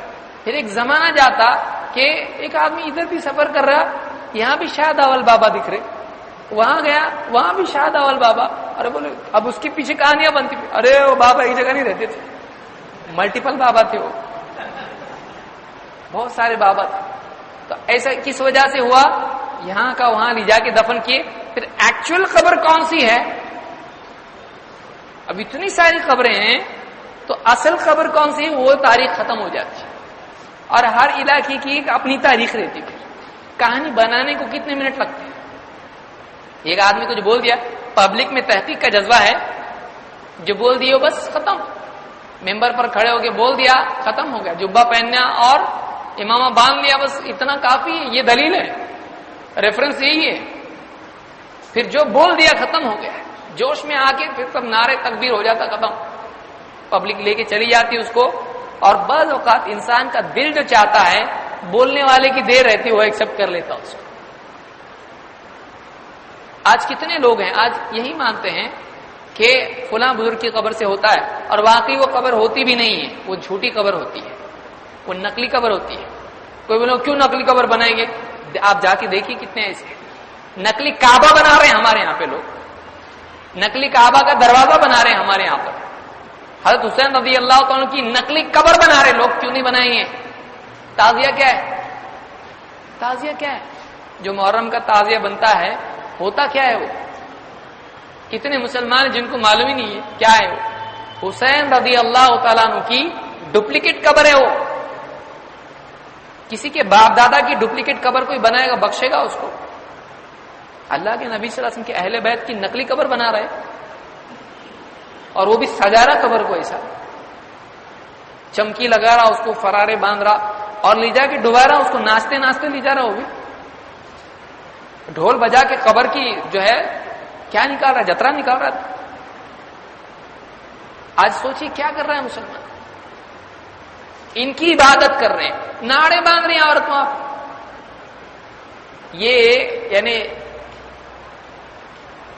پھر ایک زمانہ جاتا کہ ایک آدمی ادھر بھی سفر کر رہا، یہاں بھی شاید اول بابا دکھ رہے، وہاں گیا وہاں بھی شاید اول بابا. ارے بولے اب اس کے پیچھے کہانیاں بنتی. ارے وہ بابا ایک جگہ نہیں رہتے تھے، ملٹیپل بابا تھے، وہ بہت سارے بابا تھے. تو ایسا کس وجہ سے ہوا؟ یہاں کا وہاں لے جا کے دفن کیے. پھر ایکچوئل قبر کون سی ہے؟ اب اتنی ساری قبریں ہیں تو اصل قبر کون سی ہے وہ تاریخ ختم ہو جاتی ہے. اور ہر علاقے کی ایک اپنی تاریخ رہتی ہے. کہانی بنانے کو کتنے منٹ لگتے ہیں؟ ایک آدمی کچھ بول دیا، پبلک میں تحقیق کا جذبہ ہے، جو بول دیا بس ختم. ممبر پر کھڑے ہو کے بول دیا، ختم ہو گیا. جبہ پہننا اور امامہ باندھ لیا، بس اتنا کافی ہے. یہ دلیل ہے، ریفرنس یہی ہے. پھر جو بول دیا ختم ہو گیا. جوش میں آ کے پھر سب نعرے تکبیر ہو جاتا، ختم. پبلک لے کے چلی جاتی اس کو. اور بعض اوقات انسان کا دل جو چاہتا ہے بولنے والے کی دیر رہتی، وہ ایکسپٹ کر لیتا اس کو. آج کتنے لوگ ہیں آج یہی مانتے ہیں کہ فلاں بزرگ کی قبر سے ہوتا ہے، اور واقعی وہ قبر ہوتی بھی نہیں ہے، وہ جھوٹی قبر ہوتی ہے، وہ نقلی قبر ہوتی ہے. کوئی بولو کیوں نقلی قبر بنائیں گے؟ آپ جا کے دیکھیے کتنے ایسے نقلی کعبہ بنا رہے ہیں ہمارے یہاں پہ لوگ. نقلی کعبہ کا دروازہ بنا رہے ہیں ہمارے یہاں پر. حضرت حسین رضی اللہ تعالیٰ کی نقلی قبر بنا رہے لوگ، کیوں نہیں بنائیں گے؟ تعزیہ کیا ہے؟ تعزیہ کیا ہے؟ جو محرم کا تعزیہ بنتا ہے ہوتا کیا ہے؟ وہ کتنے مسلمان جن کو معلوم ہی نہیں ہے کیا ہے وہ. حسین رضی اللہ تعالیٰ عنہ کی ڈپلیکیٹ قبر ہے وہ. کسی کے باپ دادا کی ڈپلیکیٹ قبر کوئی بنائے گا، بخشے گا اس کو؟ اللہ کے نبی صلی اللہ علیہ وسلم کے اہل بیت کی نقلی قبر بنا رہے، اور وہ بھی سجا رہا قبر کو، ایسا چمکی لگا رہا، اس کو فرارے باندھ رہا اور لے جا کے ڈبا رہا، اس کو ناچتے ناچتے لے جا رہا. وہ بھی ڈھول بجا کے قبر کی جو ہے کیا نکال رہا ہے؟ جترا نکال رہا تھا. آج سوچیے کیا کر رہا ہے مسلمان؟ ان کی عبادت کر رہے ہیں، ناڑے باندھ رہے ہیں عورتوں. آپ یہ یعنی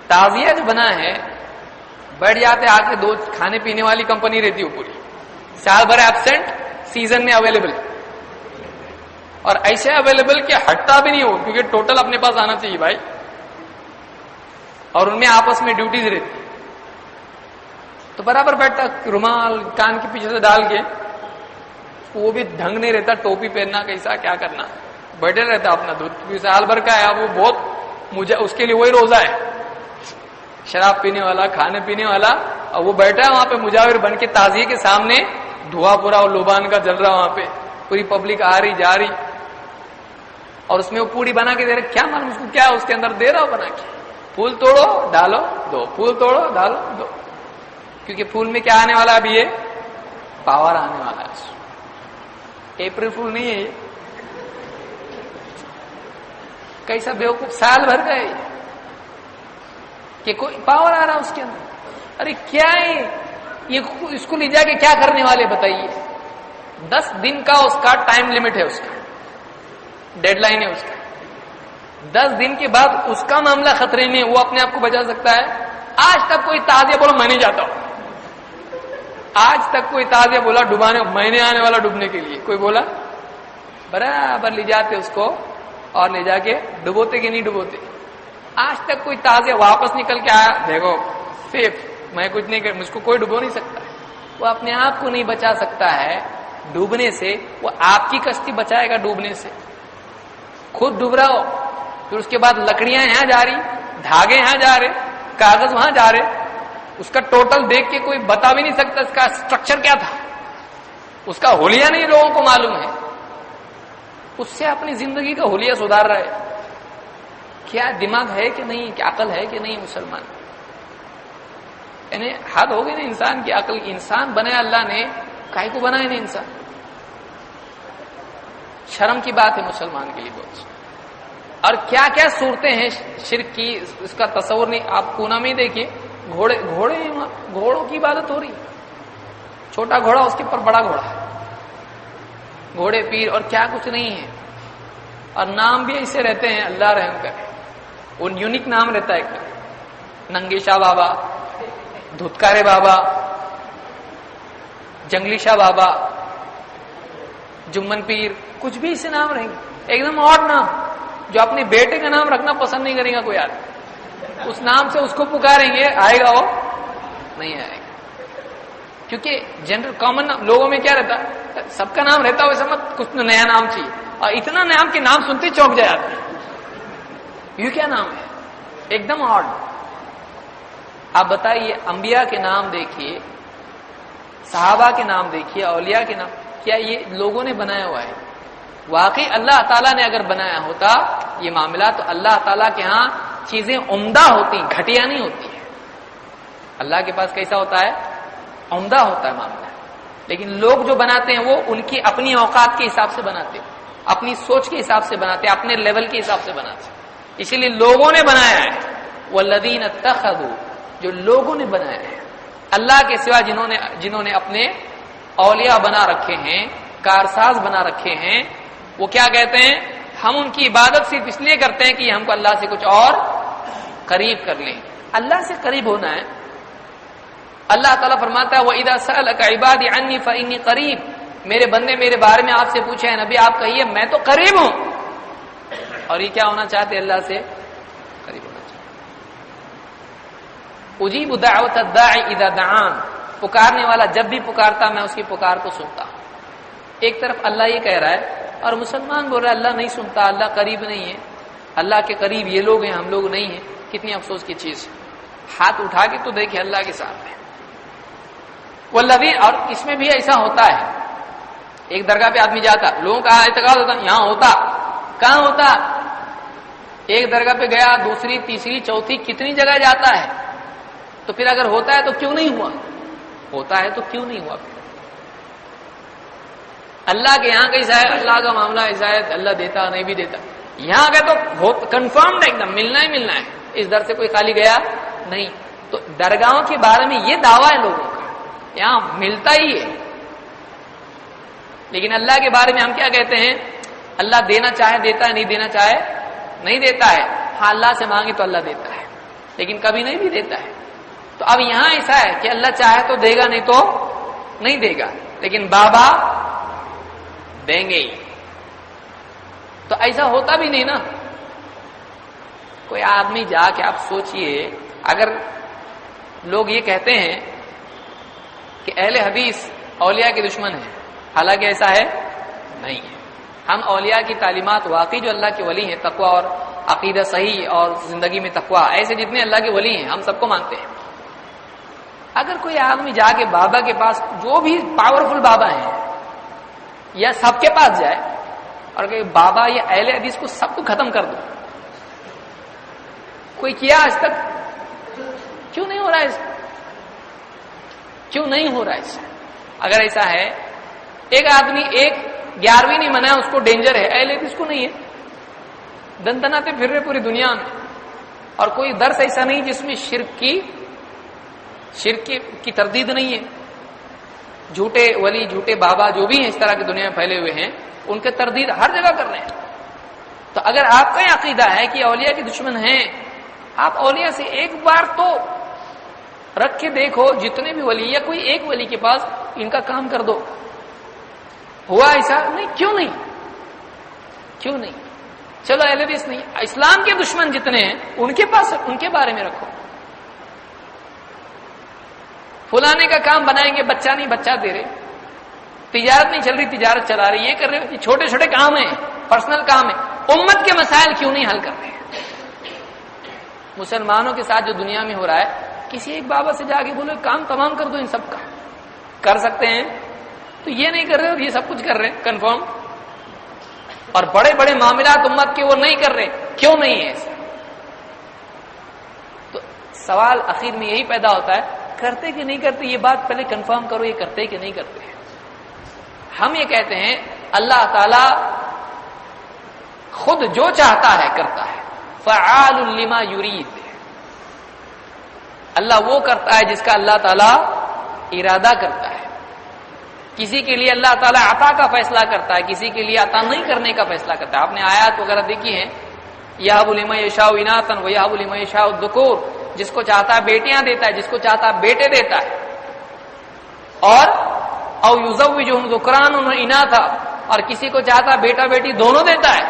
تعزیہ جو بنا ہے، بیٹھ جاتے آ کے 2 کھانے پینے والی کمپنی رہتی ہے پوری، سال بھر ایبسنٹ، سیزن میں اویلیبل، اور ایسے اویلیبل کہ ہٹتا بھی نہیں ہو، کیونکہ ٹوٹل اپنے پاس آنا چاہیے بھائی. اور ان میں آپس میں ڈیوٹیز رہتی. تو برابر بیٹھتا، رومال کان کے پیچھے سے ڈال کے، وہ بھی ڈھنگ نہیں رہتا، ٹوپی پہننا کیسا کیا کرنا، بیٹھے رہتا اپنا دودھ سال بھر کا ہے، وہ بہت مجھے اس کے لیے وہی روزہ ہے، شراب پینے والا، کھانے پینے والا، اور وہ بیٹھا ہے وہاں پہ مجاور بن کے تعزیے کے سامنے، دھواں پورا اور لوبان کا جل رہا وہاں پہ، پوری پبلک آ رہی جا رہی، اور اس میں وہ پوڑی بنا کے دے رہے، کیا معلوم اس کو کیا اس کے اندر دے رہا ہو بنا کے، پھول توڑو ڈالو دو، پھول توڑو ڈالو دو، کیونکہ پھول میں کیا آنے والا ابھی یہ پاور آنے والا ہے، اپریل پھول نہیں ہے یہ، کیسا بیوقوف سال بھر کا ہے کہ کوئی پاور آ رہا اس کے اندر، ارے کیا ہے یہ، اس کو لے جا کے کیا کرنے والے بتائیے، 10 دن کا اس کا ٹائم لمٹ ہے، اس کا ڈیڈ لائن ہے اس کا، 10 دن کے بعد اس کا معاملہ خطرے میں، وہ اپنے آپ کو بچا سکتا ہے؟ آج تک کوئی تعزیہ بولو میں نہیں جاتا ہوں، آج تک کوئی تعزیہ بولا ڈبانے میں نے آنے والا ڈوبنے کے لیے، کوئی بولا؟ برابر لے جاتے اس کو اور لے جا کے ڈبوتے کہ نہیں ڈبوتے؟ آج تک کوئی تعزیہ واپس نکل کے آیا دیکھو سیف، میں کچھ نہیں کر، مجھ کو کوئی ڈبو نہیں سکتا، وہ اپنے آپ کو نہیں بچا سکتا ہے ڈوبنے سے، وہ آپ کی کشتی بچائے گا ڈوبنے سے، خود ڈوب رہا ہو، پھر اس کے بعد لکڑیاں یہاں جا رہی، دھاگے یہاں جا رہے، کاغذ وہاں جا رہے، اس کا ٹوٹل دیکھ کے کوئی بتا بھی نہیں سکتا اس کا اسٹرکچر کیا تھا، اس کا حلیہ نہیں لوگوں کو معلوم ہے، اس سے اپنی زندگی کا حلیہ سدھار رہا ہے، کیا دماغ ہے کہ نہیں، کیا عقل ہے کہ نہیں مسلمان؟ یعنی حد ہو گئی نا انسان کی عقل، انسان بنایا اللہ نے، کاہے کو بنایا نہیں انسان؟ شرم کی بات ہے مسلمان کے لیے بہت، اور کیا کیا صورتیں ہیں شرک کی، اس کا تصور نہیں، آپ پونا میں دیکھیے گھوڑوں کی عبادت ہو رہی، چھوٹا گھوڑا اس کے اوپر بڑا گھوڑا، گھوڑے پیر اور کیا کچھ نہیں ہے، اور نام بھی ایسے رہتے ہیں، اللہ رحم کرے، وہ یونیک نام رہتا ہے ایک دم، ننگے شاہ بابا، دھتکارے بابا، جنگلی شاہ بابا، جمن پیر، کچھ بھی اسے نام رہیں گے، ایک دم اور نام، جو اپنے بیٹے کا نام رکھنا پسند نہیں کرے گا کوئی آدمی، اس نام سے اس کو پکاریں گے، آئے گا وہ نہیں آئے گا، کیونکہ جنرل کامن لوگوں میں کیا رہتا ہے، سب کا نام رہتا ہے ویسا مت، کچھ نیا نام چاہیے، اور اتنا نام کے نام سنتے چونک جائے آدمی، یہ کیا نام ہے، ایک دم آڈ۔ آپ بتائیے انبیاء کے نام دیکھیے، صحابہ کے نام دیکھیے، اولیاء کے نام، کیا یہ لوگوں نے بنایا ہوا ہے؟ واقعی اللہ تعالیٰ نے اگر بنایا ہوتا یہ معاملہ تو اللہ تعالیٰ کے ہاں چیزیں عمدہ ہوتی، گھٹیا نہیں ہوتی ہے، اللہ کے پاس کیسا ہوتا ہے؟ عمدہ ہوتا ہے معاملہ، لیکن لوگ جو بناتے ہیں وہ ان کی اپنی اوقات کے حساب سے بناتے ہیں، اپنی سوچ کے حساب سے بناتے ہیں، اپنے لیول کے حساب سے بناتے ہیں، اسی لیے لوگوں نے بنایا ہے، والذین اتخذوا، جو لوگوں نے بنایا ہے، اللہ کے سوا جنہوں نے اپنے اولیاء بنا رکھے ہیں، کارساز بنا رکھے ہیں، وہ کیا کہتے ہیں؟ ہم ان کی عبادت صرف اس لیے کرتے ہیں کہ ہم کو اللہ سے کچھ اور قریب کر لیں، اللہ سے قریب ہونا ہے۔ اللہ تعالیٰ فرماتا ہے وَإِذَا سَأَلَكَ عِبَادِي عَنِّي فَإِنِّي قَرِيبٌ، میرے بندے میرے بارے میں آپ سے پوچھے ہیں نبی آپ کہیے میں تو قریب ہوں، اور یہ کیا ہونا چاہتے اللہ سے قریب ہونا چاہتے۔ اجیب دعوت الداعی اذا دعان، پکارنے والا جب بھی پکارتا میں اس کی پکار کو سنتا ہوں۔ ایک طرف اللہ یہ کہہ رہا ہے اور مسلمان بول رہا ہے اللہ نہیں سنتا، اللہ قریب نہیں ہے، اللہ کے قریب یہ لوگ ہیں ہم لوگ نہیں ہیں، کتنی افسوس کی چیز ہے۔ ہاتھ اٹھا کے تو دیکھیں اللہ کے سامنے، والذین، اور اس میں بھی ایسا ہوتا ہے، ایک درگاہ پہ آدمی جاتا، لوگوں کا اعتقاد ہوتا یہاں ہوتا، کہاں ہوتا؟ ایک درگاہ پہ گیا، دوسری تیسری چوتھی کتنی جگہ جاتا ہے، تو پھر اگر ہوتا ہے تو کیوں نہیں ہوا؟ ہوتا ہے تو کیوں نہیں ہوا؟ پھر اللہ کے یہاں کیسا ہے؟ اللہ کا معاملہ ایسا ہے، اللہ دیتا نہیں بھی دیتا، یہاں گئے تو کنفرمڈ ایک دم ملنا ہی ملنا ہے، اس در سے کوئی خالی گیا نہیں۔ تو درگاہوں کے بارے میں یہ دعویٰ ہے لوگوں کا، یہاں ملتا ہی ہے، لیکن اللہ کے بارے میں ہم کیا کہتے ہیں؟ اللہ دینا چاہے دیتا ہے، نہیں دینا چاہے نہیں دیتا ہے، ہاں اللہ سے مانگے تو اللہ دیتا ہے، لیکن کبھی نہیں بھی دیتا ہے۔ تو اب یہاں ایسا ہے کہ اللہ چاہے تو دے گا، نہیں تو نہیں دے گا، لیکن بابا دیں گے ہی، تو ایسا ہوتا بھی نہیں نا۔ کوئی آدمی جا کے آپ سوچئے، اگر لوگ یہ کہتے ہیں کہ اہل حدیث اولیاء کے دشمن ہیں، حالانکہ ایسا ہے نہیں ہے۔ ہم اولیاء کی تعلیمات واقعی جو اللہ کے ولی ہیں، تقوی اور عقیدہ صحیح اور زندگی میں تقوی، ایسے جتنے اللہ کے ولی ہیں ہم سب کو مانتے ہیں۔ اگر کوئی آدمی جا کے بابا کے پاس، جو بھی پاورفل بابا ہیں یا سب کے پاس جائے اور کہ بابا یہ اہل حدیث کو سب کو ختم کر دو، کوئی کیا آج تک؟ کیوں نہیں ہو رہا ہے؟ کیوں نہیں ہو رہا ہے؟ اگر ایسا ہے، ایک آدمی ایک 11ویں نہیں منایا، اس کو ڈینجر ہے، اہل حدیث کو نہیں ہے، دندناتے پھر رہے پوری دنیا میں، اور کوئی درس ایسا نہیں جس میں شرک کی تردید نہیں ہے۔ جھوٹے ولی، جھوٹے بابا جو بھی ہیں اس طرح کی دنیا میں پھیلے ہوئے ہیں، ان کے تردید ہر جگہ کر رہے ہیں۔ تو اگر آپ کا یہ عقیدہ ہے کہ اولیاء کے دشمن ہیں، آپ اولیاء سے ایک بار تو رکھ کے دیکھو، جتنے بھی ولی یا کوئی ایک ولی کے پاس ان کا کام کر دو۔ ہوا ایسا نہیں؟ کیوں نہیں؟ کیوں نہیں؟ چلو اہل حدیث نہیں، اسلام کے دشمن جتنے ہیں ان کے پاس ان کے بارے میں رکھو۔ فلانے کا کام بنائیں گے، بچہ نہیں بچہ دے رہے، تجارت نہیں چل رہی تجارت چلا رہی، یہ کر رہے، یہ چھوٹے چھوٹے کام ہیں، پرسنل کام ہے، امت کے مسائل کیوں نہیں حل کر رہے ہیں؟ مسلمانوں کے ساتھ جو دنیا میں ہو رہا ہے، کسی ایک بابا سے جا کے بولو کام تمام کر دو، ان سب کا کر سکتے ہیں تو یہ نہیں کر رہے اور یہ سب کچھ کر رہے ہیں کنفرم، اور بڑے بڑے معاملات امت کے وہ نہیں کر رہے، کیوں نہیں ہے ایسا؟ تو سوال اخیر میں یہی پیدا ہوتا ہے، کرتے کہ نہیں کرتے؟ یہ بات پہلے کنفرم کرو، یہ کرتے کہ نہیں کرتے؟ ہم یہ کہتے ہیں اللہ تعالی خود جو چاہتا ہے کرتا ہے، فعال لما یرید، اللہ وہ کرتا ہے جس کا اللہ تعالی ارادہ کرتا ہے۔ کسی کے لیے اللہ تعالیٰ عطا کا فیصلہ کرتا ہے، کسی کے لیے عطا نہیں کرنے کا فیصلہ کرتا ہے۔ آپ نے آیات وغیرہ دیکھی ہیں، یہب لمن یشاء اناثا ویہب لمن یشاء الذکور، جس کو چاہتا ہے بیٹیاں دیتا ہے، جس کو چاہتا ہے بیٹے دیتا ہے، اور او یزوجہم ذکرانا واناثا، اور کسی کو چاہتا ہے بیٹا بیٹی دونوں دیتا ہے،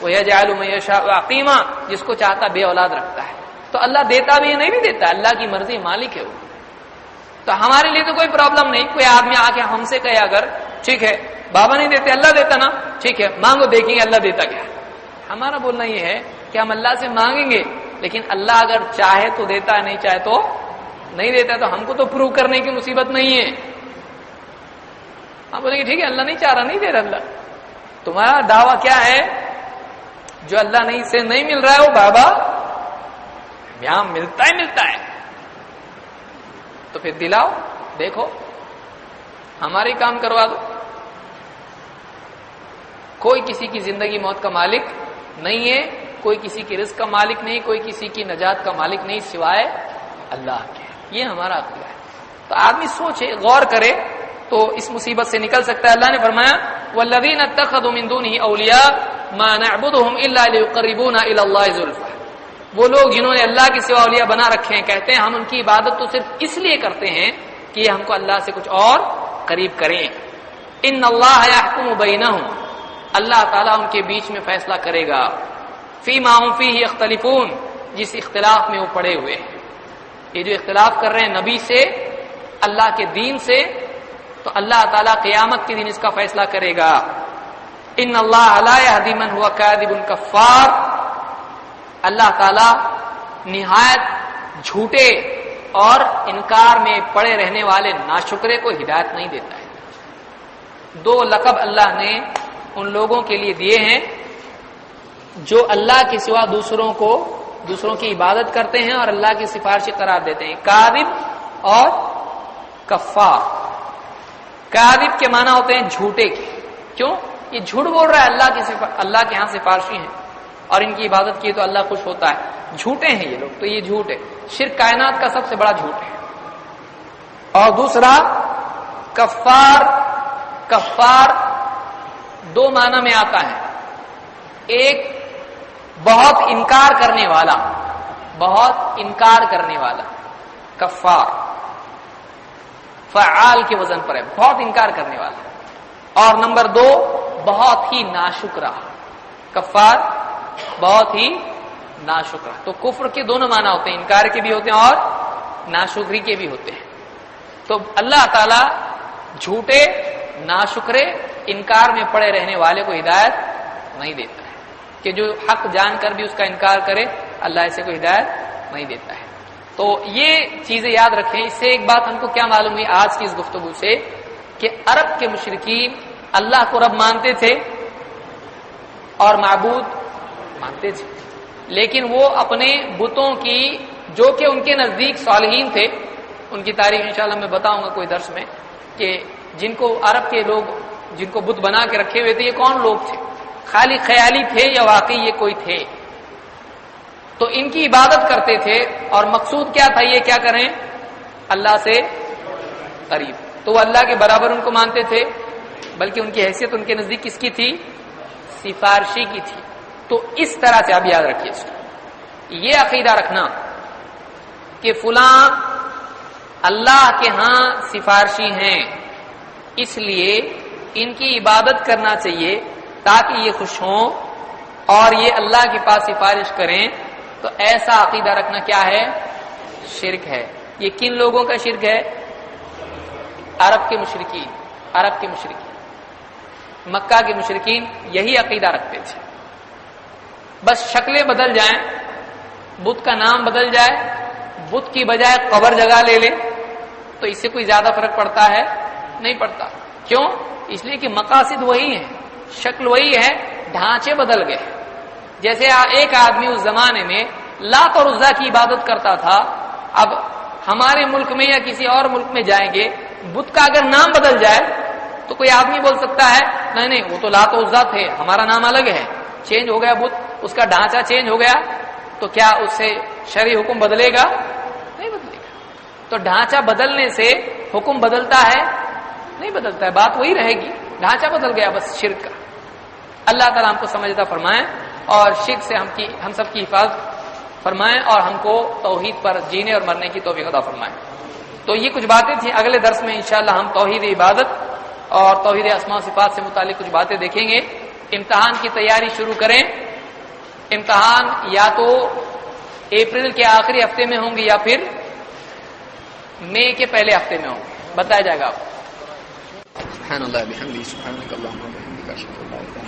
ویجعل من یشاء عقیما، جس کو چاہتا ہے بے اولاد رکھتا ہے۔ تو اللہ دیتا بھی ہے، نہیں بھی دیتا، اللہ کی مرضی، مالک ہے وہ۔ تو ہمارے لیے تو کوئی پرابلم نہیں، کوئی آدمی آ کے ہم سے کہے اگر ٹھیک ہے بابا نہیں دیتے اللہ دیتا نا، ٹھیک ہے مانگو دیکھیں گے اللہ دیتا کیا۔ ہمارا بولنا یہ ہے کہ ہم اللہ سے مانگیں گے، لیکن اللہ اگر چاہے تو دیتا ہے، نہیں چاہے تو نہیں دیتا، تو ہم کو تو پروو کرنے کی مصیبت نہیں ہے۔ ہم بولیں گے ٹھیک ہے اللہ نہیں چاہ رہا، نہیں دے رہا اللہ، تمہارا دعویٰ کیا ہے؟ جو اللہ نہیں سے نہیں مل رہا ہے وہ بابا یہاں ملتا ہے، تو پھر دلاؤ، دیکھو ہمارے کام کروا دو۔ کوئی کسی کی زندگی موت کا مالک نہیں ہے، کوئی کسی کی رزق کا مالک نہیں، کوئی کسی کی نجات کا مالک نہیں سوائے اللہ کے۔ یہ ہمارا عقیدہ ہے۔ تو آدمی سوچے، غور کرے تو اس مصیبت سے نکل سکتا ہے۔ اللہ نے فرمایا والذین اتخذوا من دونه اولیاء ما نعبدهم الا ليقربونا الى الله زلفى، وہ لوگ جنہوں نے اللہ کے سوا اولیاء بنا رکھے ہیں، کہتے ہیں ہم ان کی عبادت تو صرف اس لیے کرتے ہیں کہ یہ ہم کو اللہ سے کچھ اور قریب کریں۔ ان اللہ یحکم بینہم، اللہ تعالیٰ ان کے بیچ میں فیصلہ کرے گا، فیما هم فیہ یختلفون، جس اختلاف میں وہ پڑے ہوئے ہیں۔ یہ جو اختلاف کر رہے ہیں نبی سے، اللہ کے دین سے، تو اللہ تعالیٰ قیامت کے دن اس کا فیصلہ کرے گا۔ ان اللہ لا یہدی من هو کاذب کفار، اللہ تعالیٰ نہایت جھوٹے اور انکار میں پڑے رہنے والے ناشکرے کو ہدایت نہیں دیتا ہے۔ دو لقب اللہ نے ان لوگوں کے لیے دیے ہیں جو اللہ کے سوا دوسروں کی عبادت کرتے ہیں اور اللہ کی سفارشی قرار دیتے ہیں، کاذب اور کفار۔ کاذب کے معنی ہوتے ہیں جھوٹے کے، کیوں؟ یہ جھوٹ بول رہا ہے، اللہ کے ہاں سفارشی ہیں اور ان کی عبادت کی تو اللہ خوش ہوتا ہے، جھوٹے ہیں یہ لوگ، تو یہ جھوٹ ہے۔ شرک کائنات کا سب سے بڑا جھوٹ ہے۔ اور دوسرا کفار دو معنی میں آتا ہے، ایک بہت انکار کرنے والا کفار، فعال کے وزن پر ہے، بہت انکار کرنے والا، اور نمبر دو بہت ہی ناشکرا، کفار بہت ہی ناشکرا۔ تو کفر کے دونوں معنی ہوتے ہیں، انکار کے بھی ہوتے ہیں اور ناشکری کے بھی ہوتے ہیں۔ تو اللہ تعالی جھوٹے، ناشکرے، انکار میں پڑے رہنے والے کو ہدایت نہیں دیتا ہے، کہ جو حق جان کر بھی اس کا انکار کرے، اللہ ایسے کو ہدایت نہیں دیتا ہے۔ تو یہ چیزیں یاد رکھیں۔ اس سے ایک بات ہم کو کیا معلوم ہوئی آج کی اس گفتگو سے، کہ عرب کے مشرکین اللہ کو رب مانتے تھے اور معبود مانتے تھے، لیکن وہ اپنے بتوں کی، جو کہ ان کے نزدیک صالحین تھے، ان کی تاریخ انشاءاللہ میں بتاؤں گا کوئی درس میں، کہ جن کو عرب کے لوگ جن کو بت بنا کے رکھے ہوئے تھے، یہ کون لوگ تھے، خالی خیالی تھے یا واقعی یہ کوئی تھے؟ تو ان کی عبادت کرتے تھے، اور مقصود کیا تھا؟ یہ کیا کریں؟ اللہ سے قریب۔ تو وہ اللہ کے برابر ان کو مانتے تھے، بلکہ ان کی حیثیت ان کے نزدیک کس کی تھی؟ سفارشی کی تھی۔ تو اس طرح سے اب یاد رکھیے اس کو، یہ عقیدہ رکھنا کہ فلاں اللہ کے ہاں سفارشی ہیں، اس لیے ان کی عبادت کرنا چاہیے تاکہ یہ خوش ہوں اور یہ اللہ کے پاس سفارش کریں، تو ایسا عقیدہ رکھنا کیا ہے؟ شرک ہے۔ یہ کن لوگوں کا شرک ہے؟ عرب کے مشرکین، عرب کے مشرکین، مکہ کے مشرکین یہی عقیدہ رکھتے تھے۔ بس شکلیں بدل جائیں، بت کا نام بدل جائے، بت کی بجائے قبر جگہ لے لے، تو اس سے کوئی زیادہ فرق پڑتا ہے؟ نہیں پڑتا۔ کیوں؟ اس لیے کہ مقاصد وہی ہیں، شکل وہی ہے، ڈھانچے بدل گئے۔ جیسے ایک آدمی اس زمانے میں لات اور عزا کی عبادت کرتا تھا، اب ہمارے ملک میں یا کسی اور ملک میں جائیں گے، بت کا اگر نام بدل جائے تو کوئی آدمی بول سکتا ہے نہیں نہیں وہ تو لات و عزا تھے، ہمارا نام الگ ہے، چینج ہو گیا بت، اس کا ڈھانچہ چینج ہو گیا، تو کیا اس سے شرعی حکم بدلے گا؟ نہیں بدلے گا۔ تو ڈھانچہ بدلنے سے حکم بدلتا ہے؟ نہیں بدلتا ہے، بات وہی رہے گی، ڈھانچہ بدل گیا بس شرک کا۔ اللہ تعالیٰ ہم کو سمجھدہ فرمائیں اور شرک سے ہم سب کی حفاظت فرمائیں، اور ہم کو توحید پر جینے اور مرنے کی توفیق عطا فرمائیں۔ تو یہ کچھ باتیں تھیں، اگلے درس میں انشاءاللہ ہم توحید عبادت اور توحید اسماء و صفات سے متعلق کچھ باتیں دیکھیں گے۔ امتحان کی تیاری شروع کریں، امتحان یا تو اپریل کے آخری ہفتے میں ہوں گے یا پھر مئی کے پہلے ہفتے میں ہوں گے، بتایا جائے گا آپ کو۔ سبحان اللہ بحمدہ، سبحانک اللہم وبحمدک، اشہد ان لا الہ الا انت